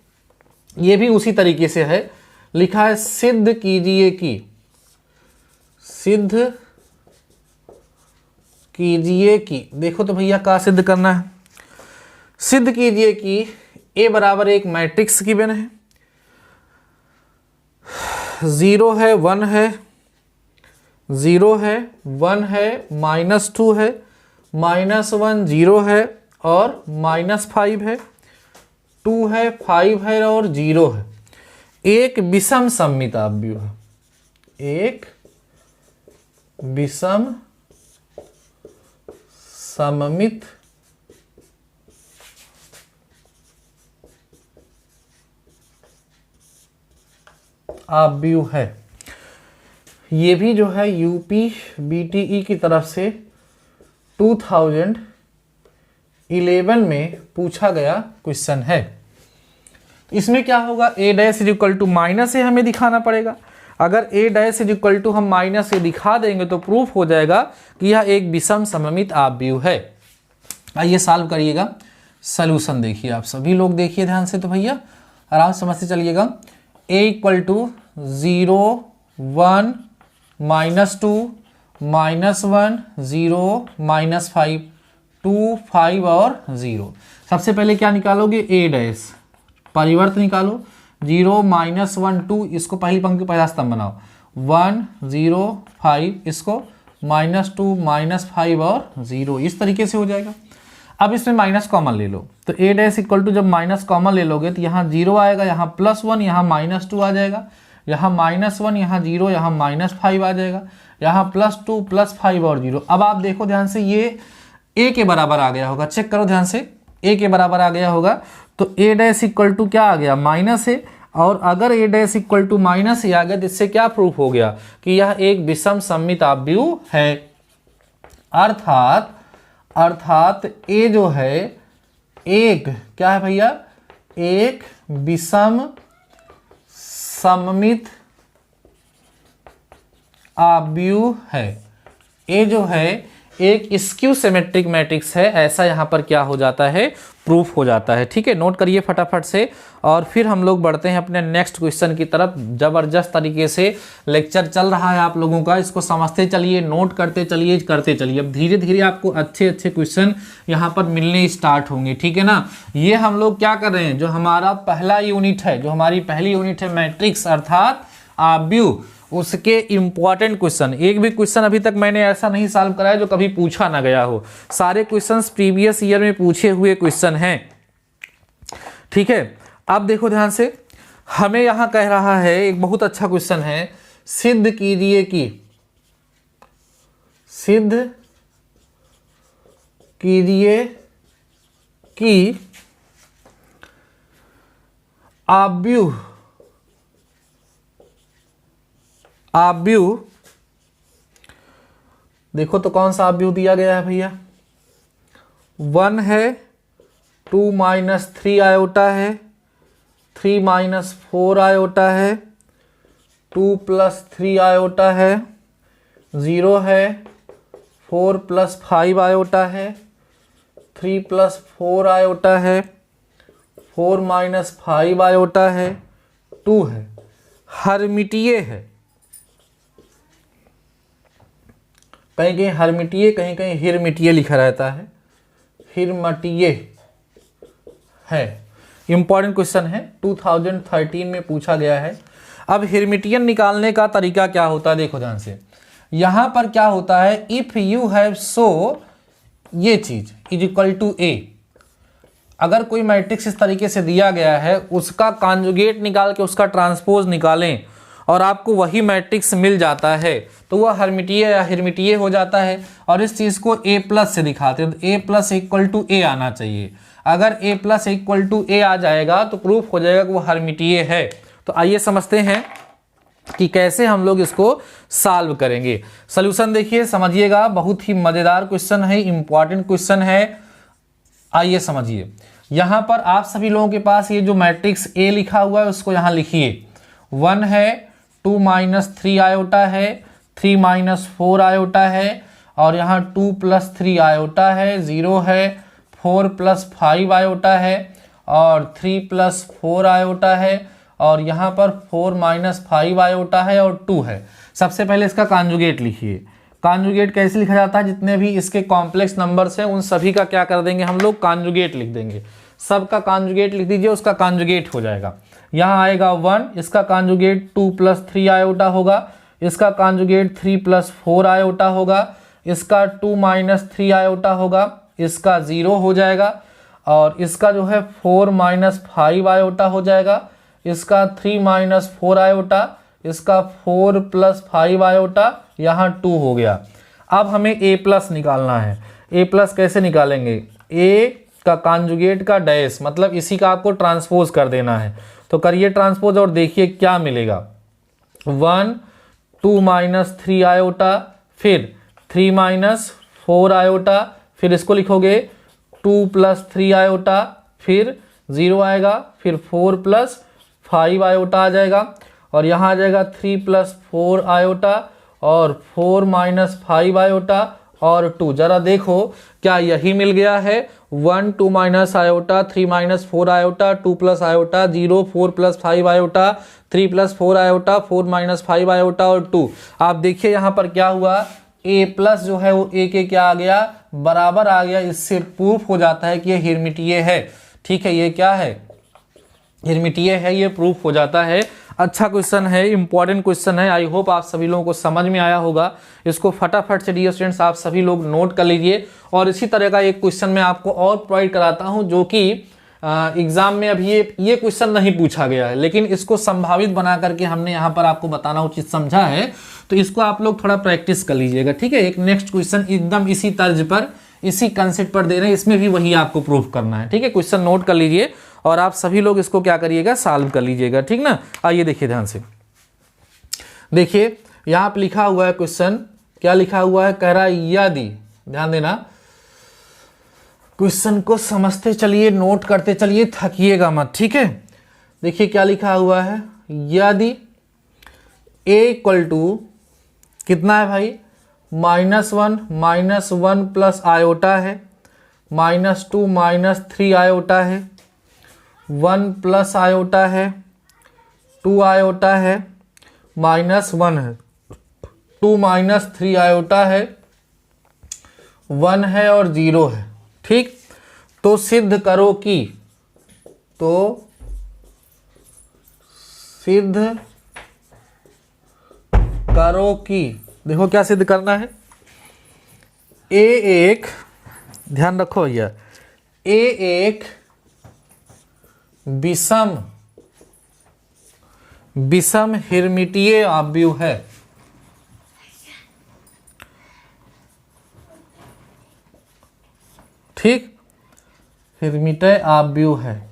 ये भी उसी तरीके से है। लिखा है सिद्ध कीजिए कि, सिद्ध कीजिए कि, देखो तो भैया क्या सिद्ध करना है, सिद्ध कीजिए कि ए बराबर एक मैट्रिक्स गिवन है, 0 है, 1 है, 0 है, 1 है, -2 है, -1, 0 है और -5 है, 2 है, 5 है और 0 है। एक विषम सममित आव्यूह है, एक विषम सममित आव्यूह है। ये भी जो है यूपी बीटीई की तरफ से 2011 में पूछा गया क्वेश्चन है। इसमें क्या होगा, a dash is equal to minus A हमें दिखाना पड़ेगा। अगर a dash is equal to हम माइनस ए दिखा देंगे तो प्रूफ हो जाएगा कि यह एक विषम सममित आव्यूह है। आइए सॉल्व करिएगा। सॉल्यूशन देखिए, आप सभी लोग देखिए ध्यान से, तो भैया आराम से समझते चलिएगा। a इक्वल टू 0 1 -2 -1 0 -5 2 5 और 0। सबसे पहले क्या निकालोगे, a डैश परिवर्त निकालो, 0 -1 2, इसको पहली पंक्ति पहला स्तंभ बनाओ, 1 0 5, इसको -2 -5 और 0, इस तरीके से हो जाएगा। अब इसमें माइनस कॉमन ले लो, तो a डैश इक्वल टू जब माइनस कॉमन ले लोगे तो यहाँ 0 आएगा, यहाँ +1, यहाँ -2 आ जाएगा, यहाँ -1, यहाँ 0, यहाँ -5 आ जाएगा, यहाँ +2 +5 और 0। अब आप देखो ध्यान से, ये a के बराबर आ गया होगा, चेक करो ध्यान से, a के बराबर आ गया होगा, तो a डैश इक्वल टू क्या आ गया, माइनस है। और अगर a dash equal to minus A आ गया तो इससे क्या प्रूफ हो गया कि यह एक विषम सममित आव्यूह है। अर्थात a जो है एक क्या है भैया, एक विषम सममित आव्यूह है। a जो है एक स्क्यू सिमेट्रिक मैट्रिक्स है, ऐसा यहाँ पर क्या हो जाता है, प्रूफ हो जाता है। ठीक है, नोट करिए फटाफट से, और फिर हम लोग बढ़ते हैं अपने नेक्स्ट क्वेश्चन की तरफ। जबरदस्त तरीके से लेक्चर चल रहा है आप लोगों का, इसको समझते चलिए, नोट करते चलिए, करते चलिए। अब धीरे धीरे आपको अच्छे अच्छे क्वेश्चन यहाँ पर मिलने स्टार्ट होंगे। ठीक है ना, ये हम लोग क्या कर रहे हैं, जो हमारा पहला यूनिट है, जो हमारी पहली यूनिट है मैट्रिक्स अर्थात आव्यूह, उसके इंपॉर्टेंट क्वेश्चन, एक भी क्वेश्चन अभी तक मैंने ऐसा नहीं सॉल्व कराया जो कभी पूछा ना गया हो। सारे क्वेश्चंस प्रीवियस ईयर में पूछे हुए क्वेश्चन हैं। ठीक है, अब देखो ध्यान से, हमें यहां कह रहा है एक बहुत अच्छा क्वेश्चन है, सिद्ध कीजिए कि आव्यूह देखो तो कौन सा आव्यूह दिया गया है भैया, 1 है, 2 - 3 आयोटा है, 3 - 4 आयोटा है, 2 + 3 आयोटा है, 0 है, 4 + 5 आयोटा है, 3 + 4 आयोटा है, 4 - 5 आयोटा है, 2 है, हरमिटीय है, कहीं कहीं हरमिटीय, कहीं कहीं हिरमिटीय लिखा रहता है, हिरमटीय है। इंपॉर्टेंट क्वेश्चन है, 2013 में पूछा गया है। अब हिरमिटियन निकालने का तरीका क्या होता है, देखो ध्यान से, यहां पर क्या होता है, इफ यू हैव सो ये चीज इज इक्वल टू ए, अगर कोई मैट्रिक्स इस तरीके से दिया गया है, उसका कॉन्जुगेट निकाल के उसका ट्रांसपोज निकालें और आपको वही मैट्रिक्स मिल जाता है तो वह हरमिटीय या हिरमिटीय हो जाता है। और इस चीज़ को a+ से दिखाते हैं, तो a+ इक्वल टू ए आना चाहिए। अगर a+ इक्वल टू ए आ जाएगा तो प्रूफ हो जाएगा कि वो हरमिटीय है। तो आइए समझते हैं कि कैसे हम लोग इसको सॉल्व करेंगे। सॉल्यूशन देखिए, समझिएगा, बहुत ही मज़ेदार क्वेश्चन है, इंपॉर्टेंट क्वेश्चन है। आइए समझिए, यहाँ पर आप सभी लोगों के पास ये जो मैट्रिक्स A लिखा हुआ है उसको यहाँ लिखिए। 1 है, 2 - 3 आयोटा है, 3 - 4 आयोटा है, और यहाँ 2 + 3 आयोटा है, 0 है, 4 + 5 आयोटा है, और 3 + 4 आयोटा है, और यहाँ पर 4 - 5 आयोटा है, और 2 है। सबसे पहले इसका कॉन्जुगेट लिखिए। कॉन्जुगेट कैसे लिखा जाता है, जितने भी इसके कॉम्प्लेक्स नंबर्स हैं उन सभी का क्या कर देंगे हम लोग, कॉन्जुगेट लिख देंगे। सबका कॉन्जुगेट लिख दीजिए, उसका कॉन्जुगेट हो जाएगा। यहाँ आएगा 1, इसका कॉन्जुगेट 2 + 3 आयोटा होगा, इसका कॉन्जुगेट 3 + 4 आयोटा होगा, इसका 2 - 3 आयोटा होगा, इसका 0 हो जाएगा, और इसका जो है 4 - 5 आयोटा हो जाएगा, इसका 3 - 4 आयोटा, इसका 4 + 5 आयोटा, यहाँ 2 हो गया। अब हमें a+ निकालना है। a+ कैसे निकालेंगे, a का कॉन्जुगेट का डैश, मतलब इसी का आपको ट्रांसपोज कर देना है। तो करिए ट्रांसपोज और देखिए क्या मिलेगा। 1 2 माइनस 3 आयोटा, फिर 3 माइनस 4 आयोटा, फिर इसको लिखोगे 2 प्लस 3 आयोटा, फिर 0 आएगा, फिर 4 प्लस 5 आयोटा आ जाएगा, और यहाँ आ जाएगा 3 प्लस 4 आयोटा, और 4 माइनस 5 आयोटा, और 2। जरा देखो क्या यही मिल गया है? 1 2 minus iota, 3 minus 4 iota, 2 plus iota, 0 4 plus 5 iota, 3 plus 4 iota, 4 minus 5 iota, और 2। आप देखिए यहाँ पर क्या हुआ, a प्लस जो है वो a के क्या आ गया, बराबर आ गया। इससे प्रूफ हो जाता है कि ये हिरमिटीय है। ठीक है, ये क्या है? हिरमिटीय है, ये प्रूफ हो जाता है। अच्छा क्वेश्चन है, इंपॉर्टेंट क्वेश्चन है। आई होप आप सभी लोगों को समझ में आया होगा। इसको फटाफट से डियर स्टूडेंट्स आप सभी लोग नोट कर लीजिए। और इसी तरह का एक क्वेश्चन मैं आपको और प्रोवाइड कराता हूं जो कि एग्जाम में अभी ये क्वेश्चन नहीं पूछा गया है, लेकिन इसको संभावित बना करके हमने यहाँ पर आपको बताना उचित समझा है। तो इसको आप लोग थोड़ा प्रैक्टिस कर लीजिएगा। ठीक है, एक नेक्स्ट क्वेश्चन एकदम इसी तर्ज पर, इसी कंसेप्ट पर दे रहे हैं, इसमें भी वही आपको प्रूफ करना है। ठीक है, क्वेश्चन नोट कर लीजिए और आप सभी लोग इसको क्या करिएगा, सॉल्व कर लीजिएगा। ठीक ना, आइए देखिए ध्यान से। देखिए यहाँ पर लिखा हुआ है क्वेश्चन, क्या लिखा हुआ है? कह रहा है यदि, ध्यान देना, क्वेश्चन को समझते चलिए, नोट करते चलिए, थकिएगा मत। ठीक है, देखिए क्या लिखा हुआ है, यदि a इक्वल टू कितना है भाई, -1 प्लस आयोटा है, -2 -3 आयोटा है, 1 प्लस आयोटा है, 2 आयोटा है, -1 है, 2 -3 आयोटा है, 1 है और 0 है। ठीक, तो सिद्ध करो कि, तो सिद्ध करो कि, देखो क्या सिद्ध करना है। ए एक, ध्यान रखो भैया, ए एक विषम हिरमिटीय आव्यूह है। ठीक, हिरमिटीय आव्यूह है,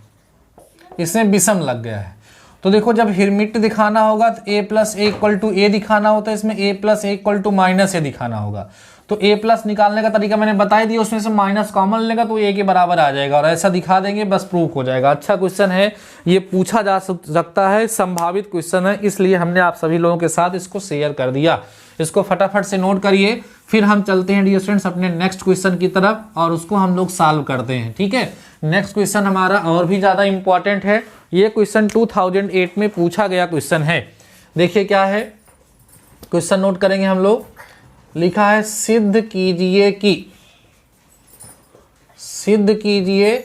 इसमें विषम लग गया है। तो देखो जब हिरमिट दिखाना होगा तो a plus A equal to A दिखाना होता है, इसमें a plus A equal to minus A दिखाना होगा। तो a प्लस निकालने का तरीका मैंने बता दिया, उसमें से माइनस कॉमन लेगा तो a के बराबर आ जाएगा, और ऐसा दिखा देंगे, बस प्रूफ हो जाएगा। अच्छा क्वेश्चन है, ये पूछा जा सकता है, संभावित क्वेश्चन है, इसलिए हमने आप सभी लोगों के साथ इसको शेयर कर दिया। इसको फटाफट से नोट करिए, फिर हम चलते हैं डियर स्टूडेंट्स अपने नेक्स्ट क्वेश्चन की तरफ और उसको हम लोग सॉल्व करते हैं। ठीक है, नेक्स्ट क्वेश्चन हमारा और भी ज़्यादा इंपॉर्टेंट है। ये क्वेश्चन 2008 में पूछा गया क्वेश्चन है। देखिए क्या है, क्वेश्चन नोट करेंगे हम लोग। लिखा है सिद्ध कीजिए कि, सिद्ध कीजिए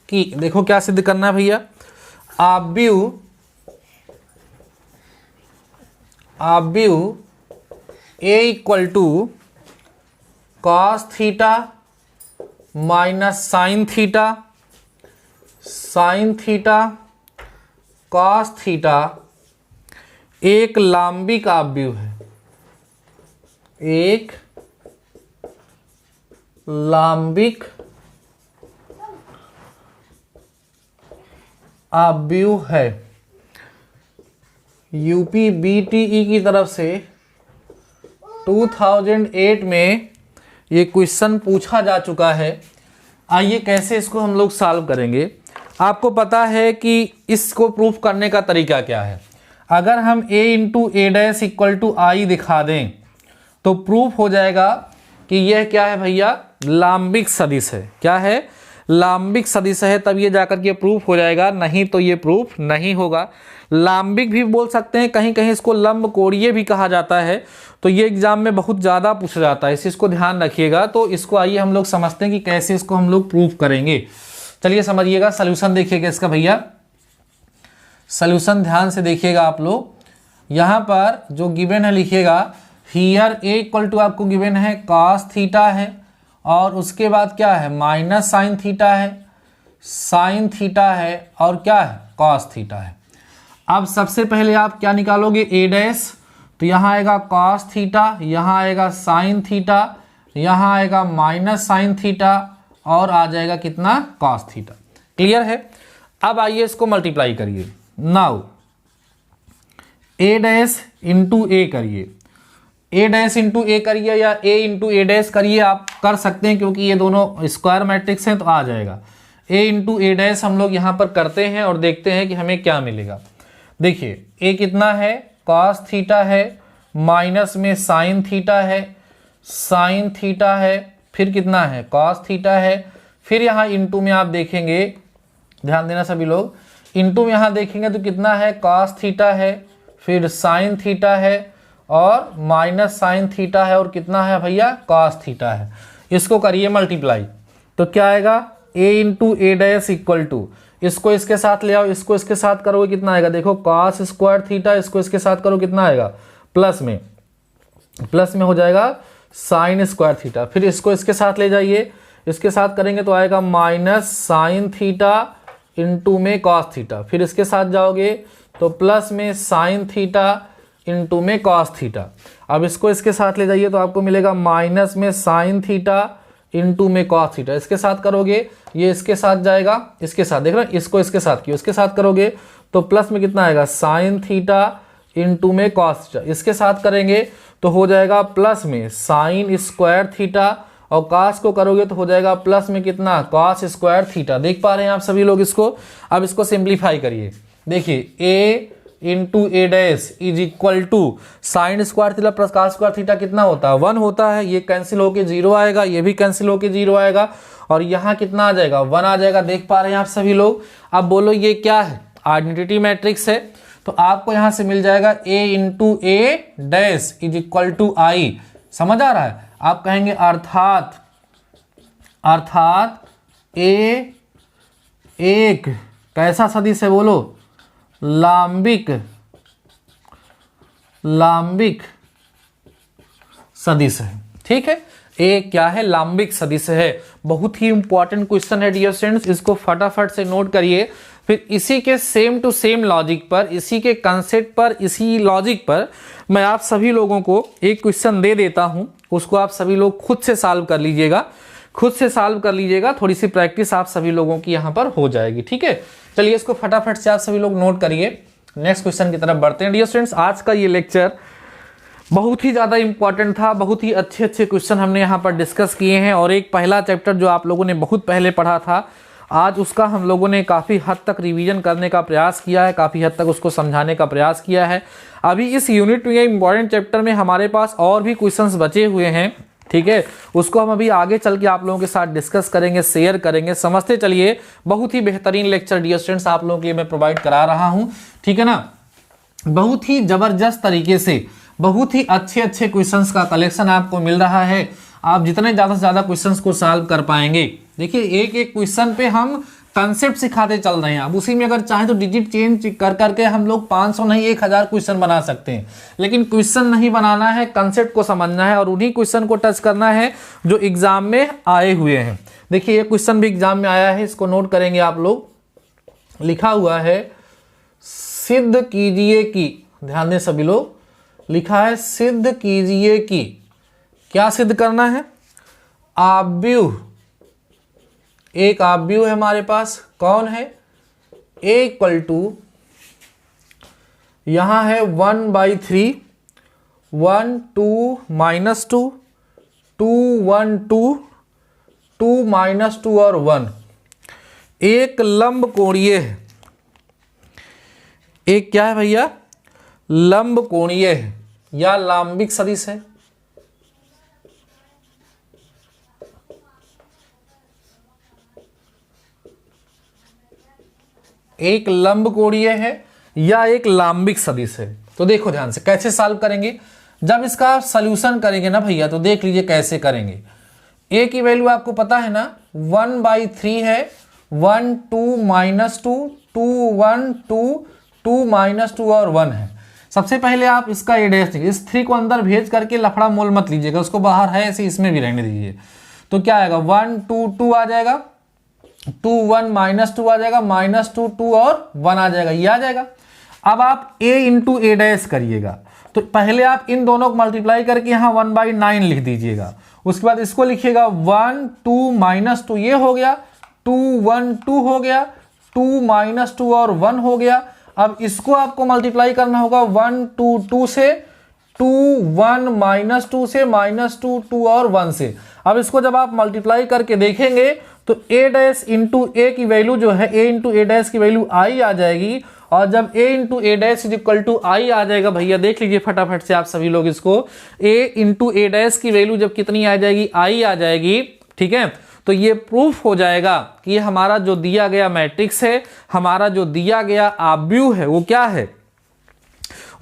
कि, देखो क्या सिद्ध करना है भैया, आव्यूह a equal to cos theta minus sine theta, sine theta cos theta एक लांबिक आव्यूह है, एक लांबिक आव्यूह है। यूपीबीटीई की तरफ से 2008 में ये क्वेश्चन पूछा जा चुका है। आइए कैसे इसको हम लोग सॉल्व करेंगे। आपको पता है कि इसको प्रूफ करने का तरीका क्या है। अगर हम a into A dash equal to I दिखा दें तो प्रूफ हो जाएगा कि यह क्या है भैया, लांबिक सदिश है। क्या है, लांबिक सदिश है, तब ये जाकर के प्रूफ हो जाएगा, नहीं तो ये प्रूफ नहीं होगा। लांबिक भी बोल सकते हैं, कहीं कहीं इसको लंब कोणीय भी कहा जाता है। तो ये एग्जाम में बहुत ज़्यादा पूछा जाता है, इस चीज़ को ध्यान रखिएगा। तो इसको आइए हम लोग समझते हैं कि कैसे इसको हम लोग प्रूफ करेंगे। चलिए समझिएगा, सोल्यूशन देखिएगा इसका भैया, सोल्यूशन ध्यान से देखिएगा आप लोग। यहाँ पर जो गिवन है लिखिएगा, हियर ए इक्वल टू आपको गिवन है कॉस थीटा है, और उसके बाद क्या है, माइनस साइन थीटा है, साइन थीटा है, और क्या है, कॉस थीटा है। अब सबसे पहले आप क्या निकालोगे, ए डैश, तो यहाँ आएगा कॉस थीटा, यहाँ आएगा साइन थीटा, यहाँ आएगा माइनस साइन थीटा, और आ जाएगा कितना, कॉस थीटा। क्लियर है। अब आइए इसको मल्टीप्लाई करिए। नाउ ए डैश इंटू ए करिए, ए डैश इंटू ए करिए या ए इंटू ए डैश करिए, आप कर सकते हैं क्योंकि ये दोनों स्क्वायर मैट्रिक्स हैं तो आ जाएगा। ए इंटू ए डैश हम लोग यहाँ पर करते हैं और देखते हैं कि हमें क्या मिलेगा। देखिए ए कितना है, कॉस थीटा है, माइनस में साइन थीटा है, साइन थीटा है, फिर कितना है कॉस थीटा है, फिर यहाँ इंटू में आप देखेंगे, ध्यान देना सभी लोग, इंटू में यहाँ देखेंगे तो कितना है कॉस थीटा है, फिर साइन थीटा है और माइनस साइन थीटा है और कितना है भैया कॉस थीटा है। इसको करिए मल्टीप्लाई तो क्या आएगा, A into A dash equal to, इसको इसके साथ ले आओ, इसको इसके साथ करोगे कितना आएगा, देखो कॉस स्क्वायर थीटा, इसको इसके साथ करो कितना आएगा, प्लस में हो जाएगा साइन स्क्वायर थीटा, फिर इसको इसके साथ ले जाइए, इसके साथ करेंगे तो आएगा माइनस साइन थीटा इंटू में कॉस थीटा, फिर इसके साथ जाओगे तो प्लस में साइन थीटा इंटू में कॉस थीटा। अब इसको इसके साथ ले जाइए तो आपको मिलेगा माइनस में साइन थीटा इंटू में कॉस थीटा, इसके साथ करोगे ये इसके साथ जाएगा, इसके साथ देख रहे हैं, इसको इसके साथ किया, इसके साथ करोगे तो प्लस में कितना आएगा साइन थीटा इंटू में कॉस थीटा, इसके साथ करेंगे तो हो जाएगा प्लस में साइन स्क्वायर थीटा और कॉस को करोगे तो हो जाएगा प्लस में कितना कॉस स्क्वायर थीटा। देख पा रहे हैं आप सभी लोग इसको। अब इसको सिंप्लीफाई करिए, देखिए A into A dash is equal to sine square theta plus cos square theta कितना होता है 1 होता है, ये कैंसिल होके 0 आएगा, ये भी कैंसिल होके 0 आएगा और यहाँ कितना आ जाएगा 1 आ जाएगा। देख पा रहे हैं आप सभी लोग। अब बोलो ये क्या है, आइडेंटिटी मैट्रिक्स है, तो आपको यहाँ से मिल जाएगा A into A dash is equal to I. समझ आ रहा है, आप कहेंगे अर्थात ए एक कैसा सदिश है, बोलो लांबिक सदिश है। ठीक है, ए क्या है, लांबिक सदिश है। बहुत ही इंपॉर्टेंट क्वेश्चन है डियर स्टूडेंट्स, इसको फटाफट से नोट करिए। फिर इसी के सेम टू सेम लॉजिक पर, इसी के कंसेप्ट पर, इसी लॉजिक पर मैं आप सभी लोगों को एक क्वेश्चन दे देता हूं, उसको आप सभी लोग खुद से सॉल्व कर लीजिएगा, थोड़ी सी प्रैक्टिस आप सभी लोगों की यहां पर हो जाएगी। ठीक है, चलिए इसको फटाफट से आप सभी लोग नोट करिए। नेक्स्ट क्वेश्चन की तरफ बढ़ते हैं डियर स्टूडेंट्स। आज का ये लेक्चर बहुत ही ज़्यादा इंपॉर्टेंट था, बहुत ही अच्छे क्वेश्चन हमने यहाँ पर डिस्कस किए हैं और एक पहला चैप्टर जो आप लोगों ने बहुत पहले पढ़ा था, आज उसका हम लोगों ने काफ़ी हद तक रिवीजन करने का प्रयास किया है, काफ़ी हद तक उसको समझाने का प्रयास किया है। अभी इस यूनिट में इंपॉर्टेंट चैप्टर में हमारे पास और भी क्वेश्चंस बचे हुए हैं। ठीक है, उसको हम अभी आगे चल के आप लोगों के साथ डिस्कस करेंगे, शेयर करेंगे, समझते चलिए। बहुत ही बेहतरीन लेक्चर डियर स्टूडेंट्स आप लोगों के लिए मैं प्रोवाइड करा रहा हूँ। ठीक है ना, बहुत ही जबरदस्त तरीके से बहुत ही अच्छे क्वेश्चंस का कलेक्शन आपको मिल रहा है। आप जितने ज़्यादा से ज़्यादा क्वेश्चंस को सॉल्व कर पाएंगे, देखिए एक एक क्वेश्चन पे हम कंसेप्ट सिखाते चल रहे हैं। अब उसी में अगर चाहें तो डिजिट चेंज कर करके हम लोग 500 नहीं 1000 क्वेश्चन बना सकते हैं, लेकिन क्वेश्चन नहीं बनाना है, कंसेप्ट को समझना है और उन्हीं क्वेश्चन को टच करना है जो एग्जाम में आए हुए हैं। देखिए ये क्वेश्चन भी एग्जाम में आया है, इसको नोट करेंगे आप लोग। लिखा हुआ है सिद्ध कीजिए कि, ध्यान दें सभी लोग, लिखा है सिद्ध कीजिए कि, क्या सिद्ध करना है, आव्यूह, एक आव्यूह है हमारे पास, कौन है, a इक्वल टू, यहां है 1/3, 1 2 -2 2 1 2 2 -2 और 1, एक लंब कोणीय है। एक क्या है भैया, लंब कोणीय है या लांबिक सदिश है। एक लंब कोणीय है या एक लांबिक सदिश है। तो देखो ध्यान से कैसे सॉल्व करेंगे, जब इसका सॉल्यूशन करेंगे ना भैया तो देख लीजिए कैसे करेंगे। a की वैल्यू आपको पता है ना 1/3 है, 1 2 -2 2 1 2 2 -2 और 1 है। सबसे पहले आप इसका ए डैश देखिए, इस 3 को अंदर भेज करके लफड़ा मोल मत लीजिएगा, उसको बाहर है ऐसे इसमें भी रहने दीजिए। तो क्या आएगा 1 2 2 आ जाएगा, 2 1 -2 आ जाएगा, -2 2 और 1 आ जाएगा, ये आ जाएगा। अब आप a इंटू ए डैश करिएगा, तो पहले आप इन दोनों को मल्टीप्लाई करके यहाँ 1/9 लिख दीजिएगा। उसके बाद इसको लिखिएगा 1 2 -2, ये हो गया, 2 1 2 हो गया, 2 -2 और 1 हो गया। अब इसको आपको मल्टीप्लाई करना होगा 1 2 2 से, 2 1 -2 से, -2 2 और 1 से। अब इसको जब आप मल्टीप्लाई करके देखेंगे तो a डैश इंटू ए की वैल्यू जो है, a इंटू ए डैश की वैल्यू आई आ जाएगी। और जब a into A dash is equal to I आ जाएगा, भैया देख लीजिए फटाफट से आप सभी लोग इसको, a इंटू ए डैश की वैल्यू जब कितनी आ जाएगी, आई आ जाएगी, ठीक है, तो ये प्रूफ हो जाएगा कि ये हमारा जो दिया गया मैट्रिक्स है, हमारा जो दिया गया आव्यूह है वो क्या है,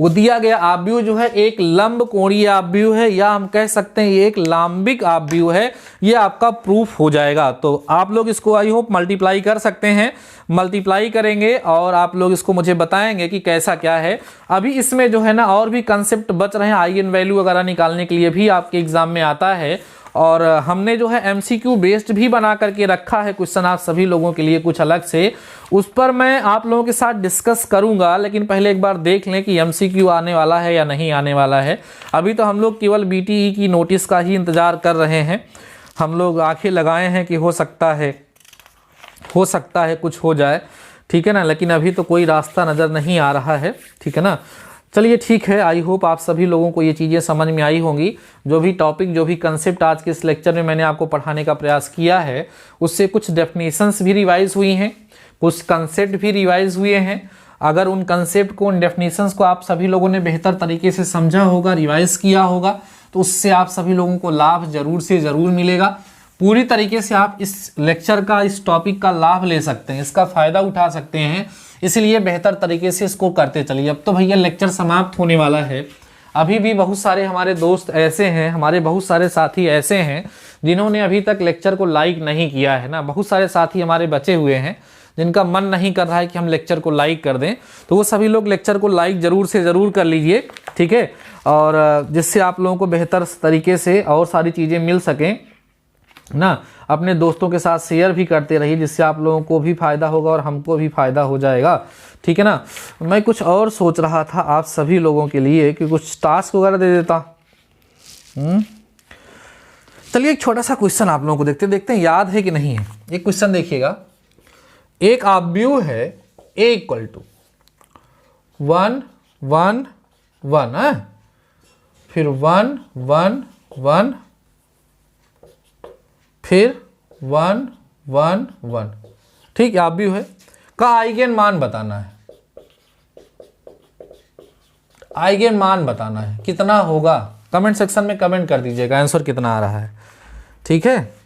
वो दिया गया आव्यूह जो है एक लंब कोणीय आव्यूह है, या हम कह सकते हैं ये एक लांबिक आव्यूह है। ये आपका प्रूफ हो जाएगा। तो आप लोग इसको आई होप मल्टीप्लाई कर सकते हैं, मल्टीप्लाई करेंगे और आप लोग इसको मुझे बताएंगे कि कैसा क्या है। अभी इसमें जो है ना और भी कंसेप्ट बच रहे हैं, आइगन वैल्यू वगैरह निकालने के लिए भी आपके एग्जाम में आता है, और हमने जो है एमसीक्यू बेस्ड भी बना करके रखा है क्वेश्चन आप सभी लोगों के लिए कुछ अलग से, उस पर मैं आप लोगों के साथ डिस्कस करूंगा। लेकिन पहले एक बार देख लें कि एमसीक्यू आने वाला है या नहीं आने वाला है। अभी तो हम लोग केवल बीटीई की नोटिस का ही इंतजार कर रहे हैं, हम लोग आंखें लगाए हैं कि हो सकता है कुछ हो जाए, ठीक है ना, लेकिन अभी तो कोई रास्ता नज़र नहीं आ रहा है, ठीक है ना। चलिए ठीक है, आई होप आप सभी लोगों को ये चीज़ें समझ में आई होंगी। जो भी टॉपिक, जो भी कंसेप्ट आज के इस लेक्चर में मैंने आपको पढ़ाने का प्रयास किया है, उससे कुछ डेफिनेशंस भी रिवाइज हुई हैं, कुछ कंसेप्ट भी रिवाइज हुए हैं। अगर उन कंसेप्ट को, उन डेफिनेशंस को आप सभी लोगों ने बेहतर तरीके से समझा होगा, रिवाइज किया होगा, तो उससे आप सभी लोगों को लाभ जरूर से ज़रूर मिलेगा। पूरी तरीके से आप इस लेक्चर का, इस टॉपिक का लाभ ले सकते हैं, इसका फ़ायदा उठा सकते हैं, इसलिए बेहतर तरीके से इसको करते चलिए। अब तो भैया लेक्चर समाप्त होने वाला है। अभी भी बहुत सारे हमारे दोस्त ऐसे हैं, हमारे बहुत सारे साथी ऐसे हैं जिन्होंने अभी तक लेक्चर को लाइक नहीं किया है ना। बहुत सारे साथी हमारे बचे हुए हैं जिनका मन नहीं कर रहा है कि हम लेक्चर को लाइक कर दें, तो वो सभी लोग लेक्चर को लाइक ज़रूर से ज़रूर कर लीजिए, ठीक है, और जिससे आप लोगों को बेहतर तरीके से और सारी चीज़ें मिल सकें ना। अपने दोस्तों के साथ शेयर भी करते रहिए, जिससे आप लोगों को भी फ़ायदा होगा और हमको भी फ़ायदा हो जाएगा, ठीक है ना। मैं कुछ और सोच रहा था आप सभी लोगों के लिए कि कुछ टास्क वगैरह दे देता। चलिए एक छोटा सा क्वेश्चन आप लोगों को देखते हैं याद है कि नहीं है। एक क्वेश्चन देखिएगा, एक आव्यूह है a इक्वल टू 1 1 1 है, फिर 1 1 1, फिर 1 1 1, ठीक है, आव्यूह है का आइगन मान बताना है। आइगन मान बताना है, कितना होगा कमेंट सेक्शन में कमेंट कर दीजिएगा आंसर कितना आ रहा है, ठीक है।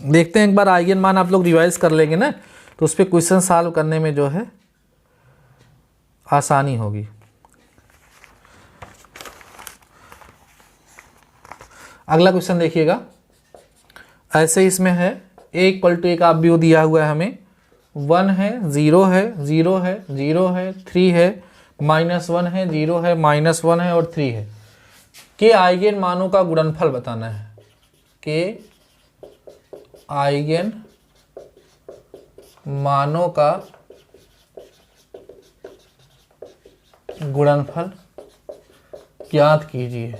देखते हैं एक बार आइगन मान आप लोग रिवाइज कर लेंगे ना, तो उस पर क्वेश्चन सॉल्व करने में जो है आसानी होगी। अगला क्वेश्चन देखिएगा, ऐसे इसमें है a इक्वल टू एक आव्यूह दिया हुआ है हमें, 1 है 0 है 0 है 0 है 3 है -1 है 0 है -1 है और 3 है के आइगन मानों का गुणनफल बताना है। के आइगन मानों का गुणनफल ज्ञात कीजिए।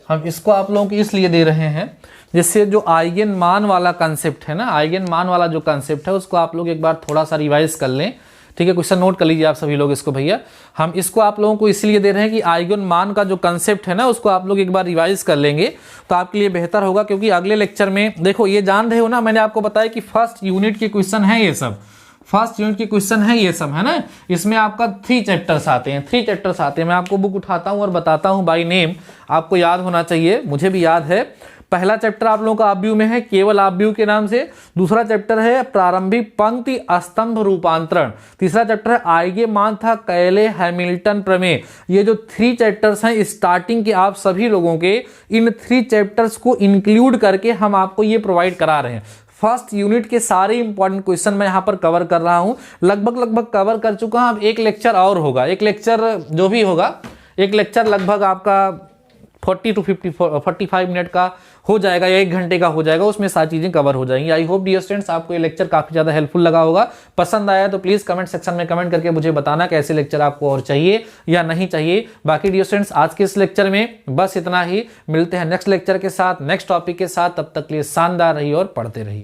हम इसको आप लोगों को इसलिए दे रहे हैं जिससे जो आइगन मान वाला कंसेप्ट है ना, आइगन मान वाला जो कंसेप्ट है उसको आप लोग एक बार थोड़ा सा रिवाइज कर लें, ठीक है। क्वेश्चन नोट कर लीजिए आप सभी लोग इसको भैया। हम इसको आप लोगों को इसलिए दे रहे हैं कि आइगन मान का जो कंसेप्ट है ना उसको आप लोग एक बार रिवाइज कर लेंगे तो आपके लिए बेहतर होगा, क्योंकि अगले लेक्चर में देखो ये जान रहे हो ना, मैंने आपको बताया कि फर्स्ट यूनिट के क्वेश्चन है ये सब, फर्स्ट यूनिट के क्वेश्चन है ये सब, है ना। इसमें आपका 3 चैप्टर्स आते हैं, 3 चैप्टर्स आते हैं। मैं आपको बुक उठाता हूँ और बताता हूँ बाय नेम, आपको याद होना चाहिए, मुझे भी याद है। पहला चैप्टर आप लोगों का आव्यूह में है, केवल आव्यूह के नाम से। दूसरा चैप्टर है प्रारंभिक पंक्ति स्तंभ रूपांतरण। तीसरा चैप्टर है आइगन मान था कैले हैमिल्टन प्रमेय। ये जो 3 चैप्टर्स हैं स्टार्टिंग के आप सभी लोगों के, इन 3 चैप्टर्स को इंक्लूड करके हम आपको ये प्रोवाइड करा रहे हैं। फर्स्ट यूनिट के सारे इंपॉर्टेंट क्वेश्चन मैं यहाँ पर कवर कर रहा हूँ, लगभग कवर कर चुका हूँ। अब एक लेक्चर और होगा, एक लेक्चर जो भी होगा, एक लेक्चर लगभग आपका 40 to 45 मिनट का हो जाएगा या 1 घंटे का हो जाएगा, उसमें सारी चीज़ें कवर हो जाएंगी। आई होप डियर स्टूडेंट्स आपको ये लेक्चर काफ़ी ज़्यादा हेल्पफुल लगा होगा। पसंद आया तो प्लीज़ कमेंट सेक्शन में कमेंट करके मुझे बताना कैसे लेक्चर आपको और चाहिए या नहीं चाहिए। बाकी डियर स्टूडेंट्स आज के इस लेक्चर में बस इतना ही, मिलते हैं नेक्स्ट लेक्चर के साथ, नेक्स्ट टॉपिक के साथ। तब तक के लिए शानदार रहिए और पढ़ते रहिए।